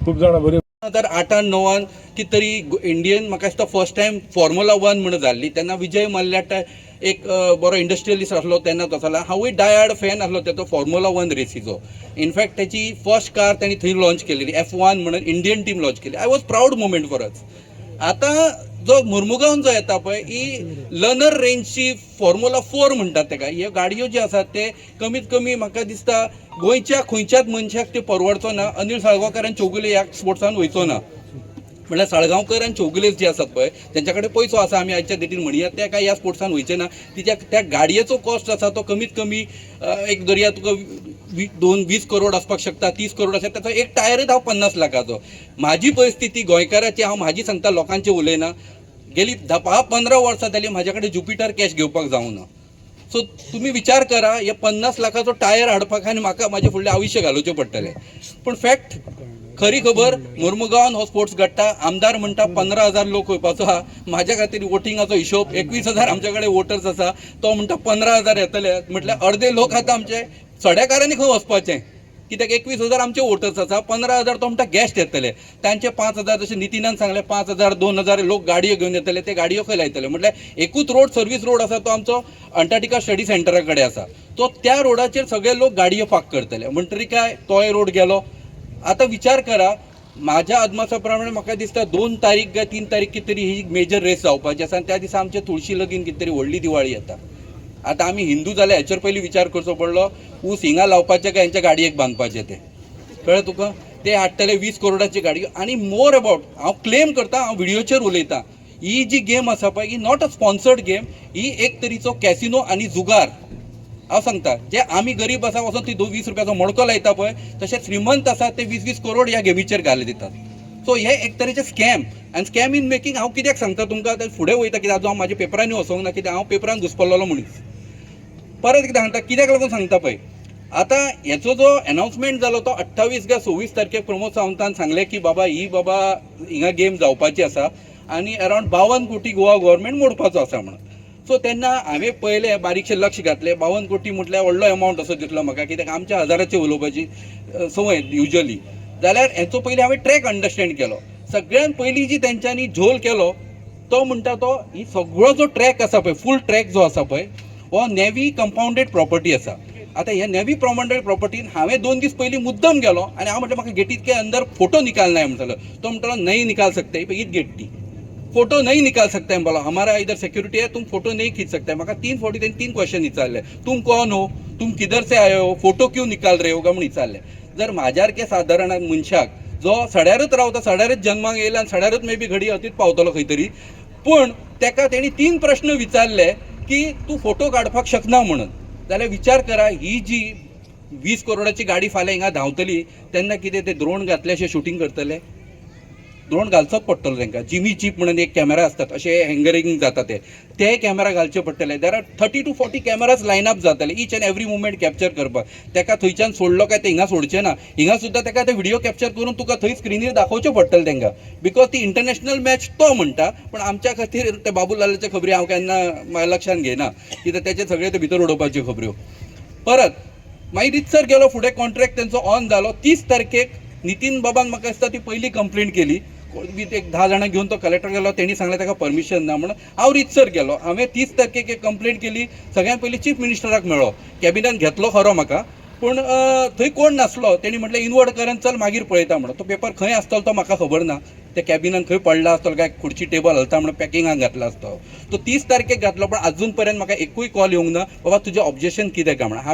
खूब जाणां बरी 2008-09 कितें तरी इंडियन म्हाका दिसता फर्स्ट टायम फॉर्म्युला 1 म्हणून जाल्ली. तेन्ना विजय मल्ल्या एक बरो इंडस्ट्रियलिस्ट आसलो तेन्ना तो जालो. हांवूय डायहार्ड फॅन आसलो तेचो फॉर्म्युला 1 रेसीचो. इनफॅक्ट त्याची फर्स्ट कार त्यांनी थंय लॉन्च केलेली, F1 म्हणून इंडियन टीम लॉन्च केली. I was proud movement for us. आता जो मुर्मुगांवन जो येता पळय ही लर्नर रेंजची फॉर्म्युला 4 म्हणटात तेका. ह्यो गाडयो ज्यो आसात ते कमीत कमी म्हाका दिसता गोंयच्या खंयच्याच मनशाक ते परवडचो ना. अनिल साळगांवकारान चौगुले ह्या स्पोर्ट्सान वयचो ना. म्हळ्यार साळगांवकर आनी चौगुलेज जे आसात पळय तेंच्या कडेन पयसो आसा, आमी आयच्या डेटीन म्हणया, ते काय ह्या स्पोर्ट्सान वयचे ना. त्या गाडयेचो कॉस्ट आसा तो कमीत कमी एक धरया तुका 20 करोड आसपाक शकता, 30 करोड आसा. ताचो एक टायरच हांव 50 लाखाचो. म्हाजी परिस्थिती गोंयकाराची, हांव म्हाजी सांगता, लोकांचे उलयना. गेली 10-15 वर्सां जाली म्हाज्या कडेन ज्युपिटर कॅश घेवपाक जावंक ना. सो तुमी विचार करा, हे 50 लाखाचो टायर हाडपाक आनी म्हाका म्हाजे फुडलें आयुश्य घालोवचें पडटलें. पण फॅक्ट खरी खबर, मुर्मुगांवान हो स्पोर्ट्स घडटा. आमदार म्हणटा 15,000 लोक येवपाचो आहा. म्हाज्या खातीर वोटिंगाचो हिशोब 21,000 आमच्या कडेन वोटर्स आसा. तो म्हणटा 15,000 येतले. म्हटल्यार अर्दे लोक आतां आमचे सड्याकारांनी खंय वचपाचें, कित्याक 21,000 आमचे वोटर्स आसा. 15,000 तो म्हणटा गॅस्ट येतले. तांचे 5,000 जशें नितीनान सांगलें 5,000 2,000 लोक गाडयो घेवन येतले. ते गाडयो खंय लायतले. म्हटल्यार एकूच रोड सर्वीस रोड आसा तो आमचो अंटार्टिका स्टडी सेंटरा कडेन आसा. तो त्या रोडाचेर सगळे लोक गाडयो पार्क करतले. म्हणटरी काय तोय रोड गेलो. आता विचार करा, माझ्या अदमासा प्रमाणे म्हाका दिसता 2 तारीख काय 3 तारीख कितें तरी ही मेजर रेस जावपाची आसा. आनी त्या दिसा आमचे तुळशी लगीन कितें तरी व्हडली दिवाळी येता. आता आमी हिंदू जाल्यार हेचेर पयलीं विचार करचो पडलो, ऊस हिंगा लावपाचे काय हेंच्या गाडयेक बांदपाचे. ते कळ्ळें तुका. ते हाडटले 20 करोडाची गाडयो. आनी मोर अबाउट, हांव क्लेम करता, हांव व्हिडिओचेर उलयतां, ही जी गेम आसा पळय ही नॉट अ स्पॉन्सर्ड गेम. ही एक तरीचो कॅसिनो आनी जुगार. हांव सांगता, जे आमी गरीब आसा वचून ती 20 रुपयाचो मडको लायता पळय, तशे श्रीमंत आसा ते 20-20 करोड ह्या गेमीचेर घाले दितात. सो हे एक तरेचे स्कॅम आनी स्कॅम इन मेकींग. हांव कित्याक सांगता तुमकां, ते फुडें वयता कित्याक आजून हांव म्हाज्या पेपरांनी वचोंक ना, कित्याक हांव पेपरान घुसपल्लो मनीस. परत कितें सांगता, कित्याक लागून सांगता पळय, आता हेचो जो अनाउन्समेंट जालो तो 28 गा 26 तारखेक प्रमोद सावंतान सांगले की बाबा हिंगा गेम जावपाची आसा आनी अरावंड 52 कोटी गोवा गव्हर्मेंट मोडपाचो आसा म्हणून. सो तेन्ना हांवें पयलें बारीकशें लक्ष घातलें. 52 कोटी म्हटल्यार व्हडलो अमावंट असो दिसलो म्हाका, कित्याक आमच्या हजाराचेर उलोवपाची संवय युजली. जाल्यार हेचो पयलीं हांवें ट्रॅक अंडरस्टँड केलो. सगळ्यांत पयलीं जी तेंच्यांनी झोल केलो तो म्हणटा तो ही सगळो जो ट्रॅक आसा पळय, फूल ट्रॅक जो आसा पळय, हो नेवी कंपाउंडेड प्रॉपर्टी आसा. आतां ह्या नेवी कंपाउंडेड प्रॉपर्टीन हांवें 2 दीस पयलीं मुद्दम गेलो आनी हांव म्हटलें म्हाका गेटीत के अंदर फोटो निकालना है म्हणटलो. तो म्हणटलो नहीं निकाल सकते. ईद गेट्टी फोटो नहीं निकाल सकते हैं बोला, हमारा इधर सिक्योरिटी है, तुम फोटो नहीं खींच सकते. म्हाका 3 फावटी तेणी 3 क्वेश्चन विचारले. तुम कौन हो, तुम किधर से आए हो, फोटो क्यों निकाल रहे हो का म्हणून विचारले. जर म्हाज्यारके सादारण मनशाक जो सड्यारूच रावता, सड्यारूच जन्माक येयला आनी सड्यारूच मे बी घडी अतीत पावतलो खंय तरी, पूण तेका तेणी 3 प्रश्न विचारले की तूं फोटो काडपाक शकना म्हणून. जाल्यार विचार करा, ही जी 20 करोडाची गाडी फाल्यां हिंगा धांवतली तेन्ना कितें ते द्रोण घातले अशें शूटिंग करतले? द्रोण घालचोच पडटलो तांकां. जिमी चीप म्हणून एक कॅमेरा आसतात, अशे हँगरिंग जाता ते कॅमेरा घालचे पडटले. There are 30 to 40 cameras line up जातले each and every movement capture करपाक. तेका थंयच्यान सोडलो काय ते हिंगा सोडचे ना. हिंगा सुद्दां तेका ते व्हिडिओ कॅप्चर करून तुका थंय स्क्रिनीर दाखोवचें पडटलें तांकां. बिकॉज ती इंटरनॅशनल मॅच तो म्हणटा, पण आमच्या खातीर ते बाबूलालाच्या खबरी हांव केन्ना लक्षांत घेयना, कित्याक तेचे सगळे ते भितर उडोवपाच्यो खबऱ्यो. परत मागीर रितसर गेलो फुडें, कॉन्ट्रॅक्ट तेंचो ऑन जालो. 30 तारखेक नितीन बाबान म्हाका दिसता ती पयली कंप्लेंट केली. एक 10 जाणां घेवन तो कलेक्टर गेलो, तेणी सांगलें ताका परमिशन ना म्हणून. हांव रितसर गेलो. हांवें 30 तारखेक एक कंप्लेंट केली. सगळ्यांत पयलीं चीफ मिनिस्टराक मेळ्ळो. कॅबिनेट घेतलो खरो म्हाका, पूण थंय कोण नासलो. तेणी म्हटलें इनवर्ट करून चल मागीर पळयता म्हणून. तो पेपर खंय आसतलो तो म्हाका खबर ना. ते कॅबिनान खंय पडला आसतलो काय खुर्ची टेबल हलता म्हणून पॅकिंगाक घातला आसतो. तो 30 तारखेक घातलो, पण अजून पर्यंत म्हाका एकूय कॉल येवंक ना बाबा तुजें ऑब्जेक्शन कितें काय म्हणून.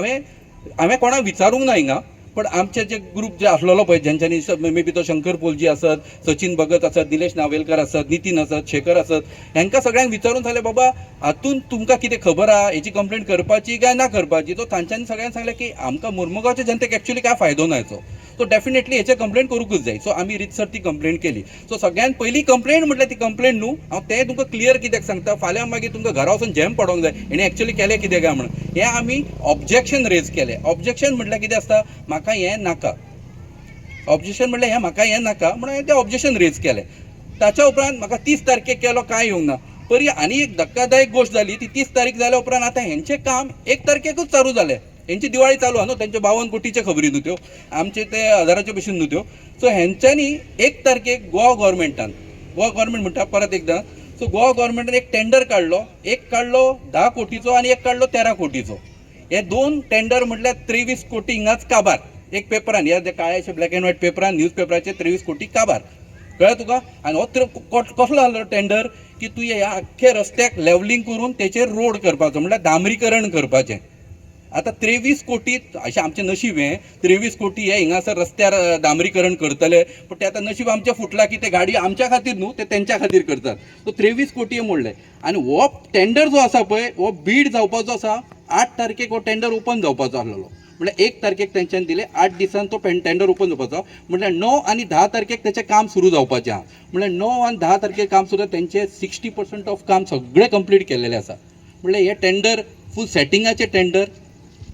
हांवें कोणाक विचारूंक ना हिंगा, पण आमचे जे ग्रुप जे आसलेलो पळय, ज्यांच्यांनी मे बी तो शंकर पोलजी आसत, सचिन भगत आसत, निलेश नावेलकर आसत, नितीन आसत, शेखर आसत, हांकां सगळ्यांक विचारून सांगलें बाबा हातून तुमकां कितें खबर आहा, हेची कंप्लेंट करपाची काय ना करपाची. तो तांच्यांनी सगळ्यांक सांगलें की आमकां मुर्मुगांवच्या जनतेक एक्चुअली काय फायदो ना हेचो. सो डेफिनेटली हेचेर कंप्लेंट करूंकच जाय. सो आमी रितसर ती कंप्लेंट केली. सो सगळ्यांत पयली कंप्लेंट म्हटल्यार ती कंप्लेंट न्हू, हांव तें तुमकां क्लियर कित्याक सांगता, फाल्यां मागीर तुमकां घरा वचून जॅम पडोंक जाय हेणें एक्चुअली केलें कितें काय म्हणून. हें आमी ऑब्जेक्शन रेज केलें. ऑब्जेक्शन म्हटल्यार कितें आसता, म्हाका हें नाका. ऑब्जेक्शन म्हटल्यार हें म्हाका हें नाका म्हणून हांवें तें ऑब्जेक्शन रेज केलें. ताच्या उपरांत म्हाका 30 तारखेक केलो काय येवंक ना. परी आनी एक धक्कादायक गोश्ट जाली. ती 30 तारीख जाल्या उपरांत आतां हेंचें काम 1 तारखेकूच चालू जालें. हेंची दिवाळी चालू आहा न्हू, तेंचे 52 कोटीचे खबरी न्हू त्यो, आमचे ते हजाराचे भशेन न्हू त्यो. सो हेंच्यांनी 1 तारखेक गोवा गव्हर्मेंट म्हणटा परत एकदां. सो गोवा गव्हर्मेंटान एक टेंडर काडलो. एक काडलो 10 कोटीचो आनी एक काडलो 13 कोटीचो. हे 2 टेंडर म्हटल्यार 23 कोटी हिंगाच काबार. एक पेपरान, ह्या जे काळ्याचे ब्लॅक एंड व्हायट पेपरान, न्यूज पेपराचेर 23 कोटी काबार. कळ्ळें तुका. आनी हो कसलो आसलो टेंडर की तुवें ह्या आख्खे रस्त्याक लेवलिंग करून तेचेर रोड करपाचो, म्हटल्यार डांबरीकरण करपाचें. आतां 23 कोटी अशें आमचें नशीब हें, 23 कोटी हे हिंगासर रस्त्यार डांबरीकरण करतले, पण ते आतां नशीब आमचें फुटलां की ते गाडी आमच्या खातीर न्हू, ते तेंच्या खातीर करतात. सो 23 कोटी मोडले. आनी हो टेंडर जो आसा पळय, हो बीड जावपाचो आसा. 8 तारखेक हो टेंडर ओपन जावपाचो आसलेलो. म्हटल्यार 1 तारखेक तेंच्यांनी दिले, 8 दिसान तो टेंडर ओपन जावपाचो. म्हटल्यार 9 आनी 10 तारखेक तेचें काम सुरू जावपाचें आहा. म्हटल्यार 9 आनी 10 तारखेक काम सुरू, तेंचें 60% ऑफ काम सगळें कंप्लीट केल्लेलें आसा. म्हटल्यार हे टेंडर फूल सेटिंगाचें टेंडर.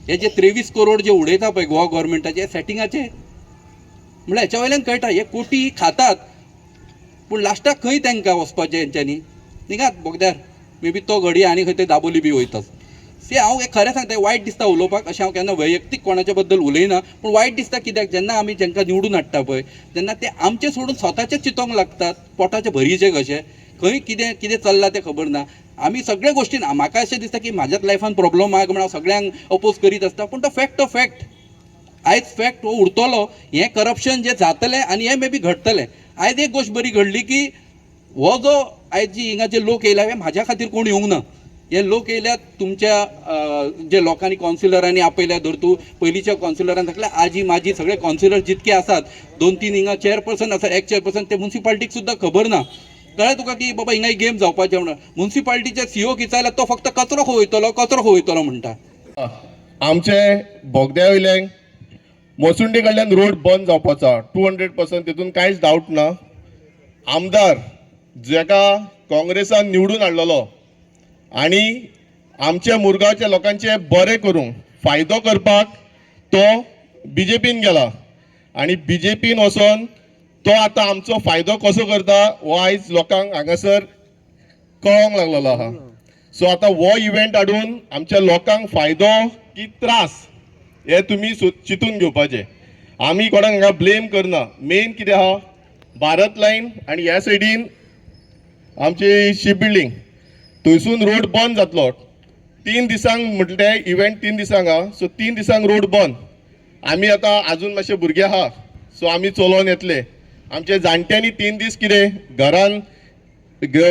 हे जे 23 करोड जे उडयता पळय गोवा गव्हर्मेंटाचे, हे सेटिंगाचे. म्हळ्यार हेच्या वयल्यान कळटा हे कोटी खातात, पूण लास्टाक खंय तांकां वचपाचें हेंच्यांनी निघात बोगद्यार. मे बी तो घडी आनी खंय ते दाबोली बी वयतात. हांव एक खरें सांगता, वायट दिसता उलोवपाक, अशें हांव केन्ना वैयक्तीक कोणाच्या बद्दल उलयना, पूण वायट दिसता कित्याक जेन्ना आमी जेंकां निवडून हाडटा पळय, तेन्ना ते आमचें सोडून स्वताचें चिंतोंक लागतात, पोटाचे भरीचे कशें, खंय कितें चल्लां तें खबर ना. आमी सगळे गोश्टीन, म्हाका अशें दिसता की म्हाज्याच लायफान प्रॉब्लम आहा म्हणून हांव सगळ्यांक अपोज करीत आसता, पूण तो फॅक्ट आयज फॅक्ट हो उरतलो. हें करप्शन जें जातलें आनी हें मे बी घडटलें. आयज एक गोश्ट बरी घडली की हो जो आयज जी हिंगा जे लोक येयल्या, हे म्हाज्या खातीर कोण येवंक ना. हे लोक येयल्यात तुमच्या जे लोकांनी कॉन्सिलरांनी आपयल्या, धर तूं पयलींच्या कॉन्सिलरान सांगलें आजी माजी सगळे कॉन्सिलर जितके आसात, 2-3 हिंगा चेअरपर्सन आसात, एक चेअरपर्सन, ते म्युन्सिपाल्टीक सुद्दां खबर ना. कळ्ळें तुका की बाबा हिंगा गेम जावपाचें म्हणून. म्युन्सिपाल्टीचे सीओ विचारल्यार तो फक्त कचरो खवयतलो म्हणटा. आमचे बोगद्या वयल्यान मोसुंडी कडल्यान रोड बंद जावपाचो 200%, तितून कांयच डावट ना. आमदार जेका काँग्रेसान निवडून हाडलेलो आनी आमच्या मुरगांवच्या लोकांचे बरें करूंक फायदो करपाक तो BJPन गेला आणि BJPन वचोन तो आतां आमचो फायदो कसो करता हो आयज लोकांक हांगासर कळोंक लागलेलो आहा. सो आतां हो इव्हेंट हाडून आमच्या लोकांक फायदो की त्रास हे तुमी चिंतून घेवपाचें. आमी कोणाक हांगा ब्लेम करना. मेन कितें आहा, भारत लायन आनी ह्या सायडीन आमची शिप बिल्डींग थंयसून रोड बंद जातलो. 3 दिसांक म्हटले इव्हेंट 3 दिसांक आहा. सो 3 दिसांक रोड बंद. आमी आतां आजून मातशे भुरगे आहा, सो आमी चलोवन येतले. आमच्या जाणट्यांनी 3 दीस कितें घरान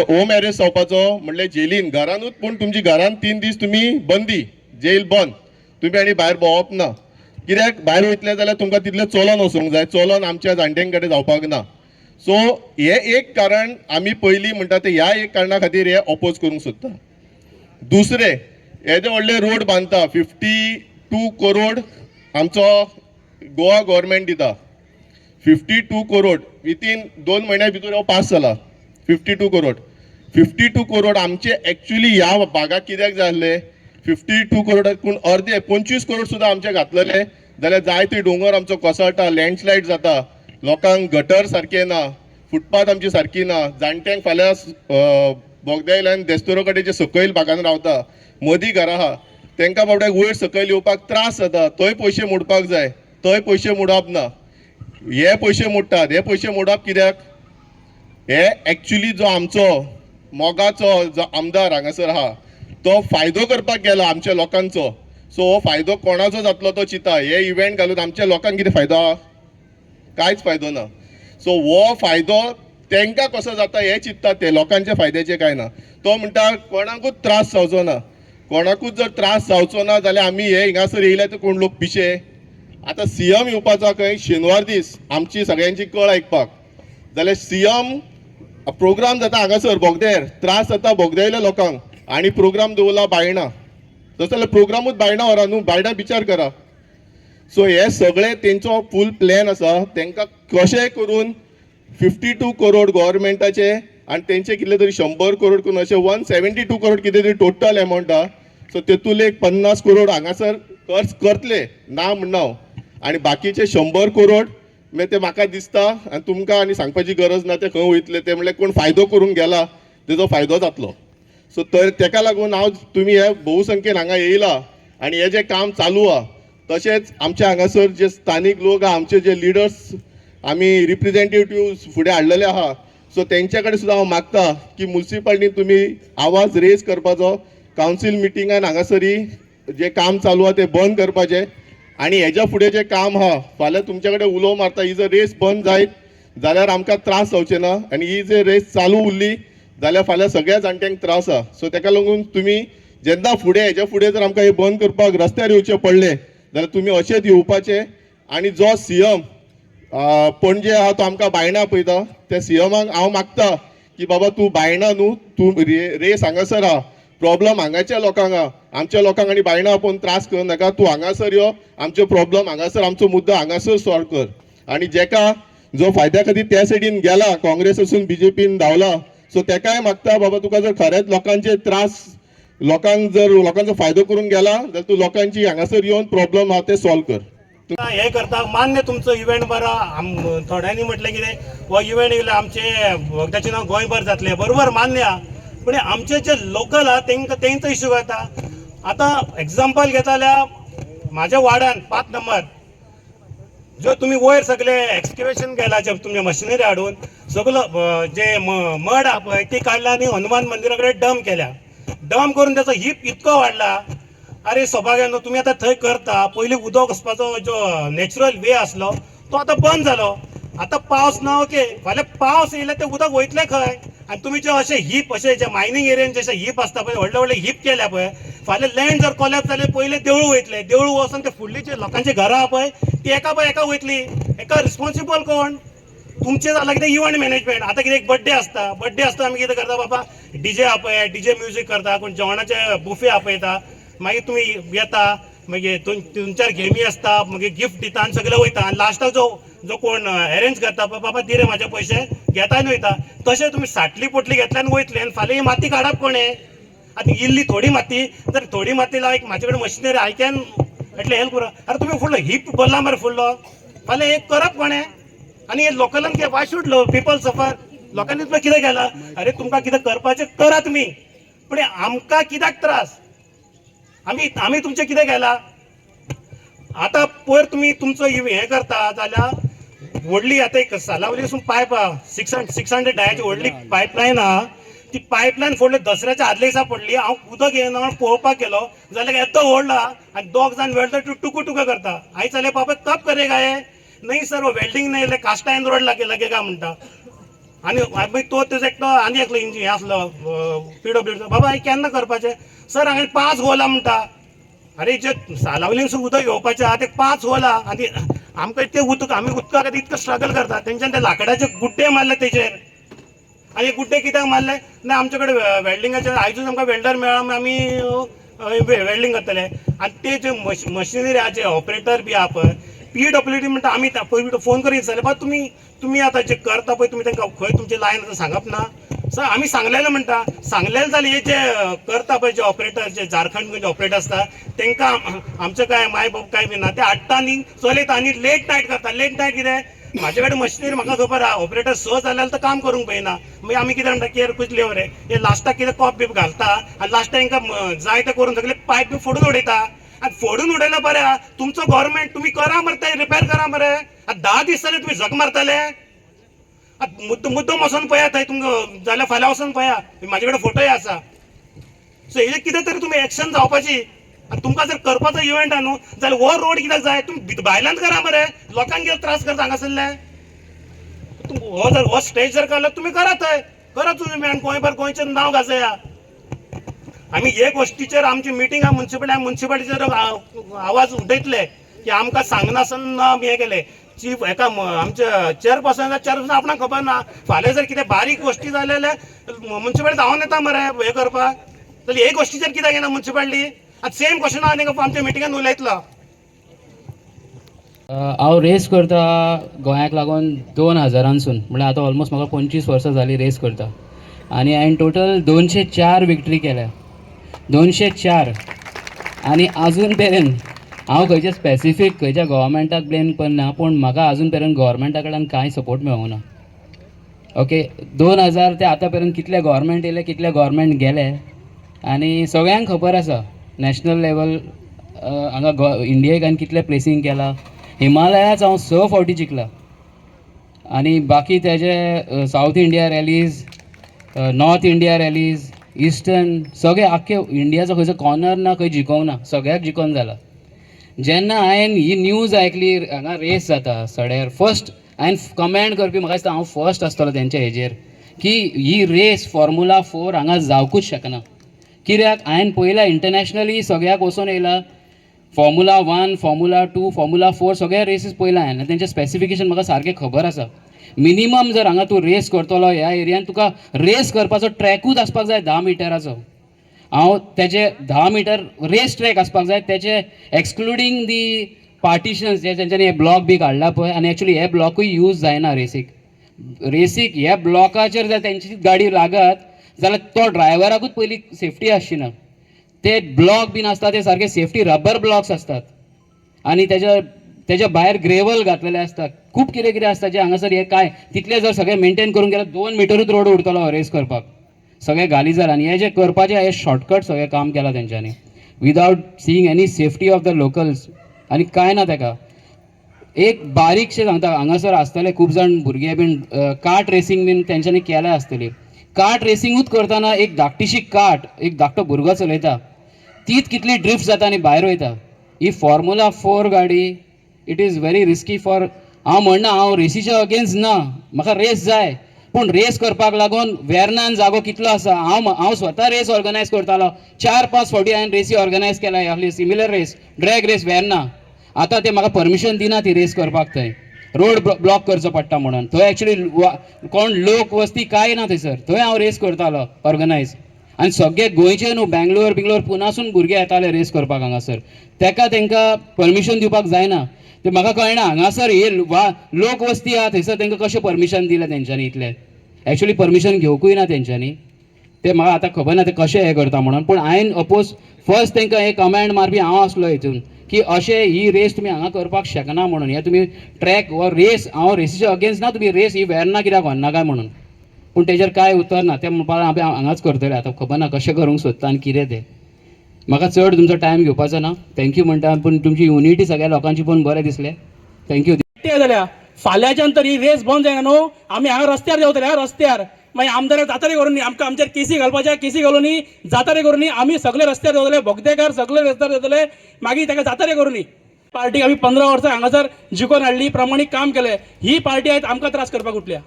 होम एरेस्ट जावपाचो म्हणल्यार जेलीन घरानूच, पूण तुमची घरान 3 दीस तुमी बंदी, जेल बंद, तुमी आनी भायर भोंवप ना. कित्याक भायर वयतले जाल्यार तुमकां तितलें चलोन वचूंक जाय. चलोन आमच्या जाणट्यां कडेन जावपाक ना. सो हे एक कारण आमी पयलीं म्हणटा ते ह्या एक कारणां खातीर हे ऑपोज करूंक सोदता. दुसरें, हे जे व्हडले रोड बांदता 52 करोड आमचो गोवा गव्हर्मेंट दिता. 52 करोड विथीन 2 म्हयन्या भितर हो पास जाला. 52 करोड आमचे एक्चुअली ह्या भागाक कित्याक जाय आसले 52 करोडाकून अर्दे 25 करोड सुद्दां आमचे घातलेले जाल्यार जायते दोंगर आमचो कोसळटा, लँडस्लायड जाता, लोकांक गटर सारके ना, फुटपाथ आमची सारकी ना, जाणट्यांक फाल्यां बोगद्यायल्यान देस्तोरो कडेचे सकयल भागान रावता, मदीं घरां आहा, तांकां बाबड्याक वयर सकयल येवपाक त्रास जाता. थंय पयशे मोडपाक जाय, थंय पयशे मोडप ना. हे पयशे मोडटात. हे पयशे मोडप कित्याक? हे एक्चुअली जो आमचो मोगाचो जो आमदार हांगासर आहा तो फायदो करपाक गेला आमच्या लोकांचो. सो हो फायदो कोणाचो जातलो तो चिंता. हे इव्हेंट घालून आमच्या लोकांक कितें फायदो आहा? कांयच फायदो ना. सो हो फायदो तांकां कसो जाता हे चिंततात ते, लोकांच्या फायद्याचे कांय ना. तो म्हणटा कोणाकूच त्रास जावचो ना. कोणाकूच जर त्रास जावचो ना जाल्यार आमी हे हिंगासर येयले तर कोण लोक पिशे. आतां CM येवपाचो खंय शेनवार दीस आमची सगळ्यांची कळ आयकपाक, जाल्यार CM प्रोग्राम जाता हांगासर बोगद्यार, त्रास जाता बोगद्यायल्या लोकांक, आनी प्रोग्राम दवरला बायणां. तसो जाल्यार प्रोग्रामूच बायणां व्हरा न्हू, बायणां विचार करा. सो हे सगळे तेंचो फूल प्लॅन आसा. तांकां कशेंय करून 52 करोड गव्हर्मेंटाचे आनी तेंचे कितले तरी 100 करोड करून अशे 172 करोड कितें तरी टोटल एमावंट आहा. सो तेतूंत एक 50 करोड हांगासर खर्च करतले ना म्हणना, आनी बाकीचे 100 करोड मागीर ते म्हाका दिसता आनी तुमकां आनी सांगपाची गरज ना ते खंय वयतले ते म्हणल्यार कोण फायदो करूंक गेला तेजो फायदो जातलो. सो तर ताका लागून हांव तुमी हे भोवसंख्येन हांगा येयला आनी हे जे काम चालू आहा तशेंच आमच्या हांगासर जे स्थानीक लोक आहा, आमचे जे लिडर्स आमी रिप्रेझेंटेटिव्ह फुडें हाडलेले आहा, सो तेंच्या कडेन सुद्दां हांव मागता की म्युनिसिपालिटीन तुमी आवाज रेज करपाचो, कावन्सील मिटिंगान हांगासरी जे काम चालू आहा ते बंद करपाचें. आनी हेज्या फुडें जें काम आहा फाल्यां तुमचे कडेन उलोव मारता ही जर रेस बंद जायत जाल्यार आमकां त्रास जावचे ना, आनी ही जर रेस चालू उरली जाल्यार फाल्यां सगळ्या जाणट्यांक त्रास आहा. सो ताका लागून तुमी जेन्ना फुडें हेज्या फुडें जर आमकां हे बंद करपाक रस्त्यार येवचे पडले जाल्यार तुमी अशेंच येवपाचे. आनी जो CM पणजे आहा तो आमकां बायणां पळयता, त्या CMाक हांव मागता की बाबा तूं बायणां न्हू, तूं रेस हांगासर आहा, प्रॉब्लम हांगाच्या लोकांक आहा, आमच्या लोकांक आनी बायणां आपोवन त्रास करूं नाका. तूं हांगासर यो, आमचे प्रॉब्लम हांगासर, आमचो मुद्दो हांगासर सॉल्व कर. आनी जेका जो फायद्या खातीर त्या सायडीन गेला, काँग्रेस वचून BJPन धांवला, सो तेकाय मागता बाबा तुका जर खरेंच लोकांचे त्रास, लोकांक जर लोकांचो फायदो करूंक गेला जाल्यार तूं लोकांची हांगासर येवन प्रॉब्लम आहा ते सॉल्व कर. हे करता मान्य तुमचो इव्हेंट बरो. थोड्यांनी म्हटलें कितें हो इव्हेंट येयलो आमचे वखदाचें नांव गोंयभर जातलें, बरोबर मान्य आहा. पूण आमचे जे लोकल आहा तेंचो इश्यू जाता. आतां एक्झाम्पल घेता जाल्यार म्हाज्या वार्डान 5 नंबर जो तुम्ही वयर सगळे एक्सकिवेशन केला जे तुमचे मशिनरी हाडून सगळो जे मड आहा पळय ती काडला आनी हनुमान मंदिरा कडेन डंप केल्या. डंप करून त्याचो हीप इतको वाडला. अरे सौभाग्यान तुम्ही आता थंय करता, पयलीं उदक वचपाचो जो नॅचरल वे आसलो तो आता बंद जालो. आता पावस ना ओके, फाल्यां पावस येयले ते उदक वयतले खंय? आनी तुमी जे अशे हीप अशे जे मायनिंग एरियेन जशे हीप आसता पळय, व्हडले व्हडले हीप केल्या पळय, फाल्यां लँड जर कोलॅप्स जाले पयले देवळू वयतले, देवळू वचून ते फुडली जे लोकांची घरां आहा पळय ती एका पळय एका वयतली. एका रिस्पॉन्सिबल कोण? तुमचे जाला कितें इव्हेंट मॅनेजमेंट. आतां कितें एक बड्डे आसता आमी कितें करता बाबा डीजे आपय, डीजे म्युजीक करता, कोण जेवणाचे बुफे आपयता, मागीर तुमी येता, मागीर 3-4 गेमी आसता, मागीर गिफ्ट दिता आनी सगळे वयता. आनी लास्टाक जो कोण अरेंज करता पळय बाबा दी रे म्हाजे पयशे घेता आनी वयता. तशें तुमी साटली पोटली घेतले आनी वयतले आनी फाल्यां ही माती काडप कोणें? आतां इल्ली थोडी माती, तर थोडी माती लायक म्हाजे कडेन मशिनरी आय कॅन એટલે हेल्प करा अरे तुम्ही फुडलो ही बोलला मरे फुडलो फाल्यां एक करप कोणे आनी हे लोकलांक वाय शूड पीपल सफर लोकांनी तुमकां कितें केलां अरे तुमकां कितें करपाचें करा तुमी पण आमकां कित्याक त्रास आमी तुमचें कितें केलां आतां पयर तुमी तुमचो हें करता जाल्यार व्हडली आतां एक सालावलीसून पायप 600 डायाची व्हडली पायपलायन आहा ती पायपलायन फोडली दसऱ्याच्या आदले दिसा पडली हांव उदक येना पळोवपाक गेलो जाल्यार येतो ओडला आनी दोग जाण वेळटा टुकू करता आई चले पापा कब करेगा ये नहीं सर वो वेल्डिंग नहीं ले कास्ट आयरन रोड लगेगा म्हणटा आनी तो तेजो एकटो आनी एकलो इंजिन आसलो PWC बाबा हे केन्ना करपाचें सर हांगा 5 होलां म्हणटा अरे जे सालावलीसून उदक येवपाचें आहा ते 5 होलां आनी आमकां ते उदक आमी उदका खातीर इतको स्ट्रगल करता तेंच्यान ते लाकडाचे गुड्डे मारले तेजेर आनी गुड्डे कित्याक मारले ना आमचे कडेन वेल्डिंगाचे आयजूच आमकां वेल्डर मेळ्ळा आमी वेल्डिंग करतले आनी ते जे मशिनरी आहा जे ऑपरेटर बी आहा पळय PWD म्हणटा आमी पयलीं फोन करीत जाल्यार बा तुमी आतां जे करता पळय तुमी तांकां खंय तुमचे लायन आतां सांगप ना सर आमी सांगलेलें म्हणटा सांगलेलें जाल्यार हे जे करता पळय जे ऑपरेटर जे झारखंड जे ऑपरेटर आसता तांकां आमचें काय माय बाप काय बी ना ते हाडटा आनी चलयता आनी लेट नायट करता लेट नायट कितें म्हाजे कडेन मशिनरी म्हाका खबर आहा ऑपरेटर स जाल्यार तर काम करूंक पळयना मागीर आमी कितें म्हणटा केअर कुछ लेव रे हे लास्टाक कितें कॉप बीप घालता आनी लास्टाक तांकां जाय तें करून सगळे पायप बी फोडून उडयता आनी फोडून उडयल्यार बरें आहा तुमचो गव्हर्मेंट तुमी करा मरे ते रिपेर करा मरे आतां 10 दीस जाले तुमी झक मारतले मुद्दम वचून पळया थंय तुमकां जाल्यार फाल्यां वचून पळया म्हाजे कडेन फोटोय आसा सो हेजे कितें तरी तुमी एक्शन जावपाची आनी तुमकां जर करपाचो इव्हेंट आहा न्हू जाल्यार हो रोड कित्याक जाय तुमी भायल्यान करा मरे लोकांक कितें त्रास करता हांगासरले हो जर हो स्टेज जर काडलो तुमी करा थंय करा तुमी आनी गोंयभर गोंयचें नांव गाजया आमी हे गोश्टीचेर आमची मिटींग म्युन्सिपालिटीचेर आवाज उठयतले की आमकां सांगनासतना आमी हे केले चीफ हेका आमचे चेअरपर्सन आपणाक खबर ना फाल्यां जर कितें बारीक गोश्टी जाल्यो जाल्यार म्युन्सिपालिटी धांवन येता मरे हे करपाक जाल्यार हे गोश्टीचेर कित्याक येना म्युन्सिपालिटी आतां सेम क्वेश्चन हांव तांकां आमच्या मिटिंगान उलयतलो हांव रेस करता गोंयाक लागून 2000 म्हळ्यार आतां ऑलमोस्ट म्हाका 25 वर्सां जालीं रेस करता आनी हांवें टोटल 204 विक्ट्री केल्या 204 आनी आजून पर्यंत हांव खंयच्या स्पेसिफीक खंयच्या गोवोरमेंटाक ब्लेम करना पूण म्हाका आजून पर्यंत गोवोरमेंटा कडल्यान कांय सपोर्ट मेळूंक ना ओके 2000 ते आतां पर्यंत कितले गोवोरमेंट येयले कितले गोवोरमेंट गेले आनी सगळ्यांक खबर आसा नॅशनल लेवल हांगा इंडियेक हांवें कितले प्लेसींग केला हिमालयाच हांव 6 फावटी जिखला आनी बाकी तेजे south India rallies north India rallies eastern सगळे आख्खे इंडियाचो खंयचो कॉर्नर ना खंय जिखोवंक ना सगळ्याक जिखोवन जाला जेन्ना हांवें ही न्यूज आयकली हांगा रेस जाता सड्यार फर्स्ट हांवें कमेंट करपी म्हाका दिसता हांव फर्स्ट आसतलो तेंच्या हेजेर की ही रेस फॉर्मुला 4 हांगा जावंकूच शकना कित्याक हांवें पळयलां इंटरनॅशनली सगळ्याक वचून येयला फॉर्मुला 1 फॉर्मुला 2 फॉर्मुला 4 सगळे रेसीस पळयला हांवें आनी तेंचें स्पेसिफिकेशन म्हाका सारकें खबर आसा मिनिमम जर हांगा तूं रेस करतलो ह्या एरियान तुका रेस करपाचो ट्रॅकूच आसपाक जाय 10 मिटराचो हांव तेजे 10 मिटर रेस ट्रॅक आसपाक जाय तेचे एक्सक्लुडींग दी पार्टिशन्स जे तेंच्यांनी हे ब्लॉक बी काडला पळय आनी एक्चुली हे ब्लॉकूय यूज जायना रेसीक ह्या ब्लॉकाचेर जर तेंची गाडी लागत जाल्यार तो ड्रायव्हराकूच पयली सेफ्टी आसची ना ते ब्लॉक बीन आसता ते सारके सेफ्टी रबर ब्लॉक्स असतात आनी तेच्या भायर ग्रेवल घातलेले आसता खूब कितें कितें आसता जे हांगासर हे काय तितले जर सगळे मेंटेन करून गेल्यार 2 मिटरूच रोड उरतलो रेस करपाक सगळे घालीजार आनी हे जे करपाचे हे शॉर्टकट सगळें काम केलां तेंच्यांनी without seeing any safety of the locals आनी कांय ना ताका एक बारीकशें सांगता हांगासर आसतले खूब जाण भुरगे बीन कार्ट रेसींग बीन तेंच्यांनी केल्या आसतली कार्ट रेसींगूच करतना एक धाकटीशी कार्ट एक धाकटो भुरगो चलयता तीच कितली ड्रिफ्ट जाता आनी भायर वयता ही फॉर्मुला 4 गाडी it is very risky for हांव म्हणना हांव रेसीच्या अगेन्स्ट ना म्हाका रेस जाय पूण रेस करपाक लागून वेर्नान जागो कितलो आसा हांव स्वता रेस ऑर्गनायज करतालो 4-5 फावटी हांवें रेसी ऑर्गनायज केला ahली similar race drag race Verna आतां ते म्हाका परमिशन दिना ती रेस करपाक थंय रोड ब्लॉक करचो पडटा म्हणून थंय एक्चुली कोण लोक वस्ती काय ना थंयसर थंय हांव रेस करतालो ऑर्गनायज आनी सगळे गोंयचे न्हू बेंगलोर पुनासून भुरगे येताले रेस करपाक हांगासर तांकां परमिशन दिवपाक जायना ते म्हाका कळना हांगासर हे लोक वस्ती आहा थंयसर तांकां कशें परमिशन दिलें तेंच्यांनी इतलें एक्चुली परमिशन घेवकूय ना तेंच्यांनी ते म्हाका आतां खबर ना ते कशें हें करता म्हणून पूण हांवें अपोज फर्स्ट तांकां हे कमेंड मारपी हांव आसलो हितून की अशें ही रेस तुमी हांगा करपाक शकना म्हणून. हे तुमी ट्रॅक वा रेस, हांव रेसीच्या अगेन्स्ट ना, तुमी रेस ही व्हेरना कित्याक व्हरना काय म्हणून. पूण तेजेर कांय उतर ना, तें म्हणपाक आमी हांगाच करतले. आतां खबर ना कशें करूंक सोदता आनी कितें तें. म्हाका चड तुमचो टायम घेवपाचो ना, थँक्यू म्हणटा. पूण तुमची युनिटी सगळ्या लोकांची पळोवन बरें दिसलें. थँक्यू. ते जाल्यार फाल्यांच्यान तर ही रेस बंद जायना न्हू. आमी हांगा रस्त्यार देंवतले, ह्या रस्त्यार. मागीर आमदाराक जातारे करून आमकां आमचेर केसी घालपाच्या, केसी घालून जातारे करून आमी सगळे रस्त्यार देंवतले, बोगदेकार सगळे रस्त्यार देंवतले. मागीर ताका जातारे करून पार्टीक आमी 15 वर्सां हांगासर जिखोवन हाडली, प्रामाणीक काम केलें. ही पार्टी आयज आमकां त्रास करपाक उठल्या.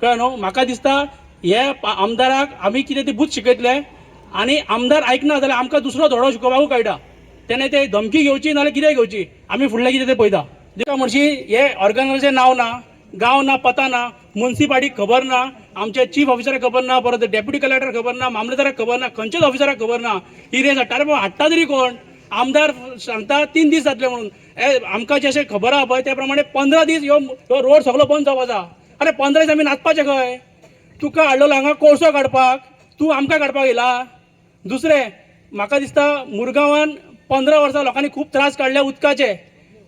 कळ्ळें न्हू. म्हाका दिसता हे आमदाराक आमी कितें ती बूथ शिकयतले आनी आमदार आयकना जाल्यार आमकां दुसरो धडो शिकोवपाकूय कळटा. तेणें ते धमकी घेवची नाल्यार कितें घेवची, आमी फुडलें कितें तें पळयता. देखा म्हणशी हे ऑर्गनायजेशन नांव ना, गांव ना, पत्ता ना, मुन्सिपाल्टीक खबर ना, आमचे चीफ ऑफिसराक खबर ना, परत डेप्युटी कलेक्टर खबर ना, मामलेदाराक खबर ना, खंयच्याच ऑफिसराक खबर ना. ही रेस हाडटा रे, हाडटा तरी कोण. आमदार सांगता 3 दीस जातले म्हणून. आमकां जशें खबर आहा पळय त्या प्रमाणे 15 दीस ह्यो रोड सगळो बंद जावपाचा. अरे 15 दीस आमी नाचपाचें खंय. तुका हाडलेलो हांगा कोळसो काडपाक, तूं आमकां काडपाक येयला. दुसरें म्हाका दिसता मुरगांवान 15 वर्सां लोकांनी खूब त्रास काडले उदकाचे.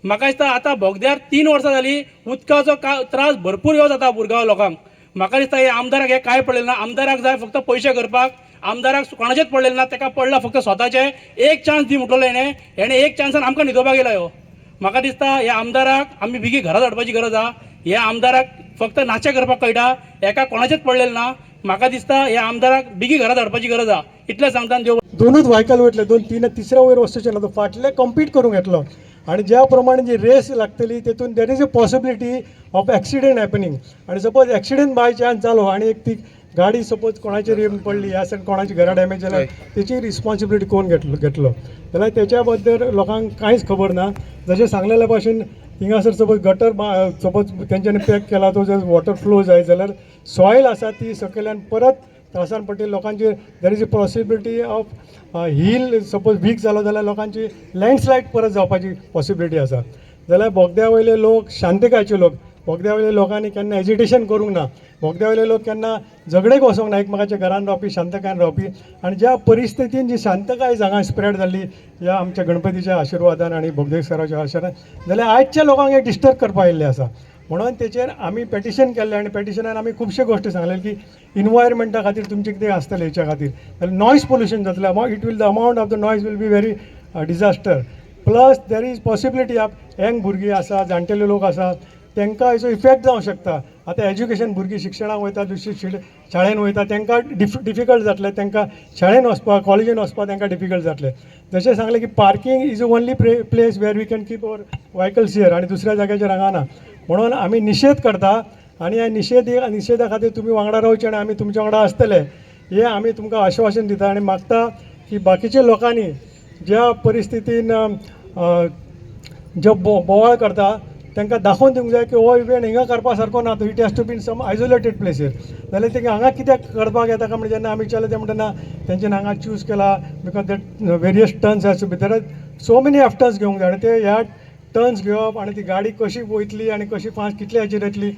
म्हाका दिसता आतां बोगद्यार 3 वर्सां जालीं उदकाचो त्रास भरपूर ह्यो जाता मुरगांव लोकांक. म्हाका दिसता हे आमदाराक हे कांय पडलें ना. आमदाराक जाय फक्त पयशे करपाक. आमदाराक कोणाचेच पडलें ना, ताका पडला फक्त स्वताचे. एक चान्स दी म्हणटलो हेणे एक चान्सान आमकां न्हिदोवपाक येयला ह्यो. म्हाका दिसता ह्या आमदाराक आमी बेगी घरा धाडपाची गरज आहा. ह्या आमदाराक फक्त नाचे करपाक कळटा, हेका कोणाचेच पडलेलें ना. म्हाका दिसता ह्या आमदाराक बेगी घरा धाडपाची गरज आहा. इतलें सांगता देव. दोनूच व्हायकल वयतले, 2-3 तिसऱ्या वयर वचचें ना, तो फाटले कम्पीट करूंक येतलो. आणि ज्या प्रमाणे जी रेस लागतली तेतून देर is a possibility of accident happening. आणि सपोज एक्सिडेंट बाय चान्स जालो आणि एक ती गाडी सपोज कोणाचेर येवन पडली, ह्या सायड कोणाची घरा डॅमेज जाल्यार तेची रिस्पॉन्सिबिलिटी कोण घेतलो जाल्यार तेच्या बद्दल लोकांक कांयच खबर ना. जशें सांगलेल्या भाशेन हिंगासर सपोज गटर सपोज तेंच्यांनी पॅक केला, तो जर वॉटर फ्लो जाय जाल्यार सॉयल आसा ती सकयल्यान परत त्रासान पडटली लोकांची. There is a possibility of hill suppose weak जालो जाल्यार लोकांची लँडस्लायड परत जावपाची पॉसिबिलिटी आसा. जाल्यार बोगद्या वयले लोक शांतकायचे लोक, बोगद्या वयल्या लोकांनी केन्ना एजिटेशन करूंक ना. बोगद्या वयले लोक केन्ना झगडेक वचोंक ना, एकमेकाच्या घरान रावपी, शांतकायेन रावपी. आनी ज्या परिस्थितीन जी शांतकाय हांगा स्प्रेड जाल्ली ह्या आमच्या गणपतीच्या आशिर्वादान आनी बोगदेकाराच्या आशिर्वादान, जाल्यार आयच्या लोकांक हे डिस्टर्ब करपाक येयल्ले आसा. म्हणून तेचेर आमी पेटिशन केल्लें आनी पेटिशनान आमी खुबश्यो गोश्टी सांगले की इन्वायरमेंटा खातीर तुमचें कितें आसतलें हेच्या खातीर. जाल्यार नॉयज पोल्युशन जातलें, it will the amount of the noise will be very disaster. Plus there is possibility of young भुरगीं आसा, जाणटेले लोक आसा, तांकां हेचो इफेक्ट जावंक शकता. आतां एज्युकेशन भुरगीं शिक्षणाक वयता, शाळेन वयता, तांकां डिफिकल्ट जातलें. तांकां शाळेन वचपाक, कॉलेजीन वचपाक तांकां डिफिकल्ट जातलें. जशें सांगलें की parking is only place where we can keep our vehicles here, आनी दुसऱ्या जाग्याचेर हांगा ना. म्हणून आमी निशेध करता आनी ह्या निशेधा खातीर तुमी वांगडा रावचे आनी आमी तुमच्या वांगडा आसतले हे आमी तुमकां आश्वासन दिता. आनी मागता की बाकीच्या लोकांनी ज्या परिस्थितीन जो बोवाळ करता तांकां दाखोवन दिवंक जाय की हो इव्हेंट हिंगा करपा सारको ना, तो it has to been some isolated प्लेसीर. जाल्यार तेंकां हांगा कित्याक करपाक येता काय म्हणजे जेन्ना आमी विचारलें तें म्हणटा तेंच्यांनी हांगा चूज केला because that various turns has to be, there are so many एफ टर्न्स घेवंक जाय. आनी ते ह्या टर्न्स घेवप आनी ती गाडी कशी वयतली आनी कशी फास्ट कितल्या हाचेर येतली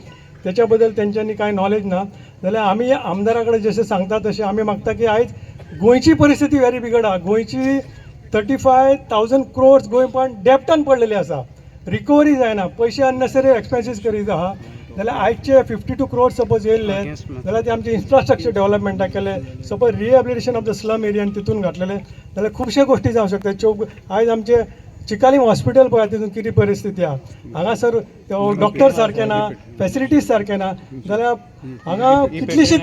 त्याच्या बद्दल तेंच्यांनी कांय नॉलेज ना. जाल्यार आमी आमदारा कडेन जशें सांगता तशें आमी मागता की आयज गोंयची परिस्थिती व्हेरी बिगड आहा. गोंयची 35,000 crores गोंय पण डेप्टान पडलेली आसा, रिकवरी जायना, पयशे अननेसरी एक्सपेन्सीस करीत आहा. जाल्यार आयचे 52 crores सपोज येयल्ले जाल्यार ते आमचे इन्फ्रास्ट्रक्चर डेव्हलपमेंटाक केले, suppose rehabilitation of the slum एरियान तितून घातलेले जाल्यार खुबशे गोश्टी जावंक शकता. आयज आमचे चिकालीम हॉस्पिटल पळय तितून कितें परिस्थिती आहा, हांगासर डॉक्टर सारके ना, फॅसिलिटीज सारके ना, जाल्यार हांगा कितलीशीच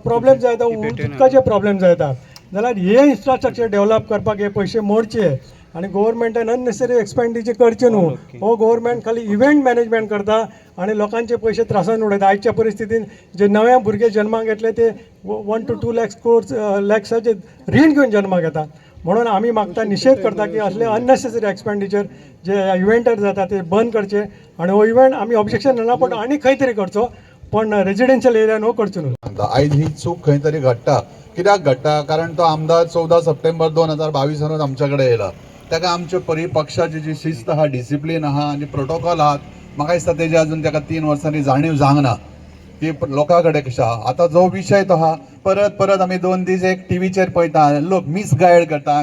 प्रॉब्लेम जाता, उदकाचे प्रॉब्लेम जाता. जाल्यार हे इन्फ्रास्ट्रक्चर डेव्हलप करपाक हे पयशे मोडचे आनी गव्हर्मेंटान अननेसरी एक्सपेंडिचर करचे न्हू. हो गव्हर्मेंट खाली इव्हेंट मॅनेजमेंट करता आनी लोकांचे पयशे त्रासान उडयता. आयच्या परिस्थितीन जे नवे भुरगे जल्माक येतले ते 1 to 2 lakhs रीण घेवन जल्माक येता. म्हणून आमी मागता, निशेध करता की असले अननेसेसरी एक्सपेंडिचर जे इव्हेंटार जाता ते बंद करचे. आनी हो इव्हेंट आमी ऑब्जेक्शन ना पण आनी खंय तरी करचो, पण रेजिडेन्शियल एरियान हो करचो न्हू. आयज ही चूक खंय तरी घडटा. कित्याक घडटा कारण तो आमदार 14 सप्टेंबर 2022 आमच्या कडेन येयला. ताका आमचे पक्षाची जी शिस्त आहा, डिसिप्लीन आहा आनी प्रोटोकॉल आहात, म्हाका दिसता तेजे अजून ताका 3 वर्सांनी जाणीव जावंक ना. की लोकां कडेन कशें आहा. आतां जो विशय तो आहा परत परत आमी 2 दीस एक टीव्हीचेर पळयता, लोक मिसगायड करता.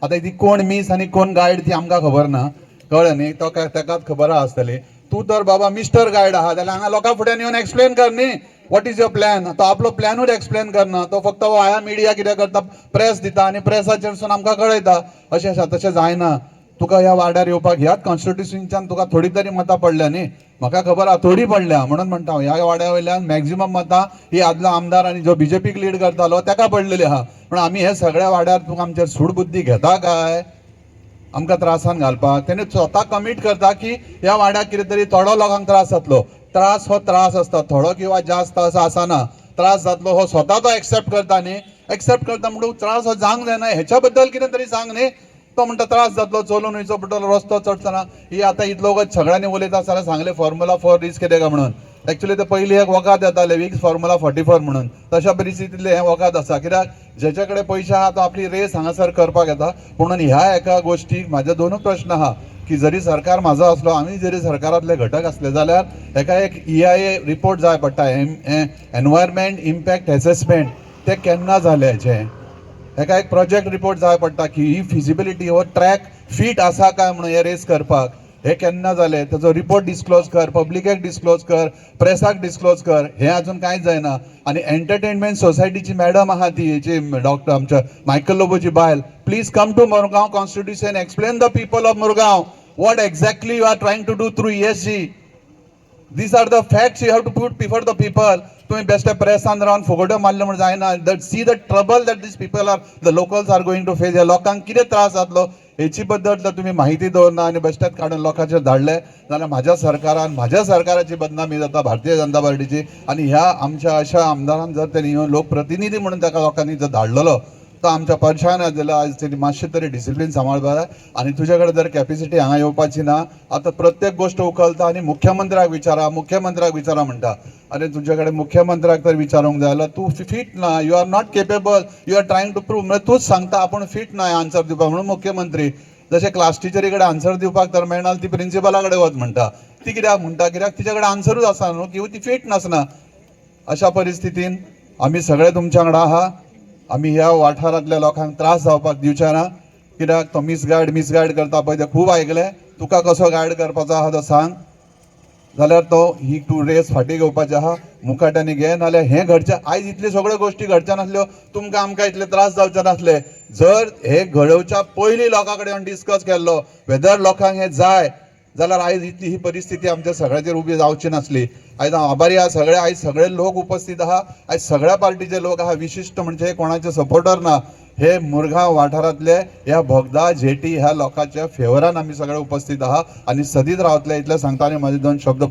आतां ती कोण मिस आनी कोण गायड ती आमकां खबर ना, कळ्ळें न्ही. तो तेकाच खबर आहा आसतली. तूं तर बाबा मिस्टर गायड आहा जाल्यार हांगा लोकां फुड्यान येवन एक्सप्लेन कर न्ही, वॉट इज युअर प्लॅन. तो आपलो प्लॅनूच एक्सप्लेन करना, तो फक्त वाया मिडिया कितें करता, प्रेस दिता आनी प्रेसाचेरसून आमकां कळयता. अशें आसा, तशें जायना. तुका ह्या वाड्यार येवपाक ह्याच कॉन्स्टिट्युशनच्यान तुका थोडी तरी मतां पडल्या न्ही. म्हाका खबर आहा थोडी पडल्या, म्हणून म्हणटा हांव ह्या वाड्या वयल्यान मॅक्झिमम मतां ही आदलो आमदार आनी जो बीजेपीक लीड करतालो तेका पडलेली आहा. पूण आमी हे सगळ्या वाड्यार तुका आमचेर सूड बुद्धी घेता काय आमकां त्रासान घालपाक. तेणे स्वता कमीट करता की ह्या वाड्याक कितें तरी थोडो लोकांक त्रास जातलो. त्रास हो त्रास आसता, थोडो किंवा जास्त असो आसना. त्रास जातलो हो स्वता तो एक्सेप्ट करता न्ही. एक्सेप्ट करता म्हणून त्रास हो जावंक जायना हेच्या बद्दल कितें तरी सांग न्ही. तो म्हणटा त्रास जातलो, चलून वयचो पडटलो, रस्तो चडटना. ही आतां इतलो वगत सगळ्यांनी उलयता आसतना सांगलें फॉर्म्युला 4 रीच कितें काय म्हणून. एक्चुअली ते पयलीं एक वकाद येताले वीक फॉर्म्युला 44 म्हणून. तशा परिस्थितींतले हें वकाद आसा, कित्याक जेचे कडेन पयशे आहा तो आपली रेस हांगासर करपाक येता. म्हणून ह्या एका गोश्टीक म्हाजे 2 प्रश्न आहा की जरी सरकार म्हाजो आसलो, आमी जरी सरकारांतले घटक असले जाल्यार हेका एक EIA रिपोर्ट जाय पडटा, एनवायरमेंट इम्पॅक्ट एसेसमेंट. ते केन्ना जालें हेचें. हेका एक प्रोजेक्ट रिपोर्ट जाय पडटा की ही फिजिबिलिटी हो ट्रॅक फिट आसा काय म्हणून हे रेस करपाक. हे केन्ना जालें, ताचो रिपोर्ट डिस्क्लोज कर, पब्लिकेक डिस्क्लोज कर, प्रेसाक डिस्क्लोज कर. हें अजून कांयच जायना. आनी एंटरटेनमेंट सोसायटीची मॅडम आहा ती हेची डॉक्टर आमच्या मायकल लोबोची बायल, please come to Mormugao constitution, explain the people of Mormugao what exactly you are trying to do through ESG. These are the facts you have to put before the people. तुम्ही बेश्टे प्रेसान रावन फुगड्यो मारल्यो म्हणून जायना. That see the trouble that these people are the locals are going to face. ह्या लोकांक कितें त्रास जातलो हेची बद्दल जर तुम्ही माहिती दवरना आनी बेश्टेच काडून लोकांचेर धाडले जाल्यार म्हाज्या सरकाराची बदनामी जाता, भारतीय जनता पार्टीची. आनी ह्या आमच्या अशा आमदारान जर तेणी लोकप्रतिनिधी म्हणून ताका लोकांनी जर धाडलेलो तो आमच्या परशान जाल्यार आज तेणी मातशें तरी डिसिप्लीन सांबाळपा जाय. आनी तुजे कडेन जर कॅपेसिटी हांगा येवपाची ना, आतां प्रत्येक गोश्ट उखलता आनी मुख्यमंत्र्याक विचारा म्हणटा. आनी तुजे कडेन मुख्यमंत्र्याक तर विचारूंक जाय जाल्यार तूं फिट ना, you are not capable, you are trying to prove. म्हणजे तूंच सांगता आपूण फिट ना आन्सर दिवपाक म्हणून मुख्यमंत्री. जशें क्लास टिचरी कडेन आन्सर दिवपाक तर मेळना, ती प्रिंसिपला कडेन वच म्हणटा. ती कित्याक म्हणटा, कित्याक तिचे कडेन आन्सरूच आसना न्हू, किंवा ती फिट नासना. अशा परिस्थितीन आमी सगळे तुमच्या वांगडा आहा. आमी ह्या वाठारांतल्या लोकांक त्रास जावपाक दिवचे ना. कित्याक तो मिसगायड करता पळय ते खूब आयकले. तुका कसो गायड करपाचो आहा तो सांग, जाल्यार तो ही टू रेस फाटीं घेवपाचें आहा. मुखाट्यांनी घे, नाल्यार हें घडचें. आयज इतल्यो सगळ्यो गोश्टी घडच्यो नासल्यो, तुमकां आमकां इतले त्रास जावचे नासले जर हे घडोवच्या पयलीं लोकां कडेन डिस्कस केल्लो वेदर लोकांक हें जाय जाल्यार आयज इतली ही परिस्थिती आमच्या सगळ्याचेर उबी जावची नासली. आयज हांव आभारी आहा आयज सगळे लोक उपस्थित आहा. आयज सगळ्या पार्टीचे लोक आहा, विशिश्ट म्हणजे कोणाचे सपोर्टर ना. हे मुरगांव वाठारांतले ह्या बोगदा जेटी ह्या लोकांच्या फेवरान आमी सगळे उपस्थित आहा आनी सदीत रावतले इतलें सांगता आनी म्हाजे 2 शब्द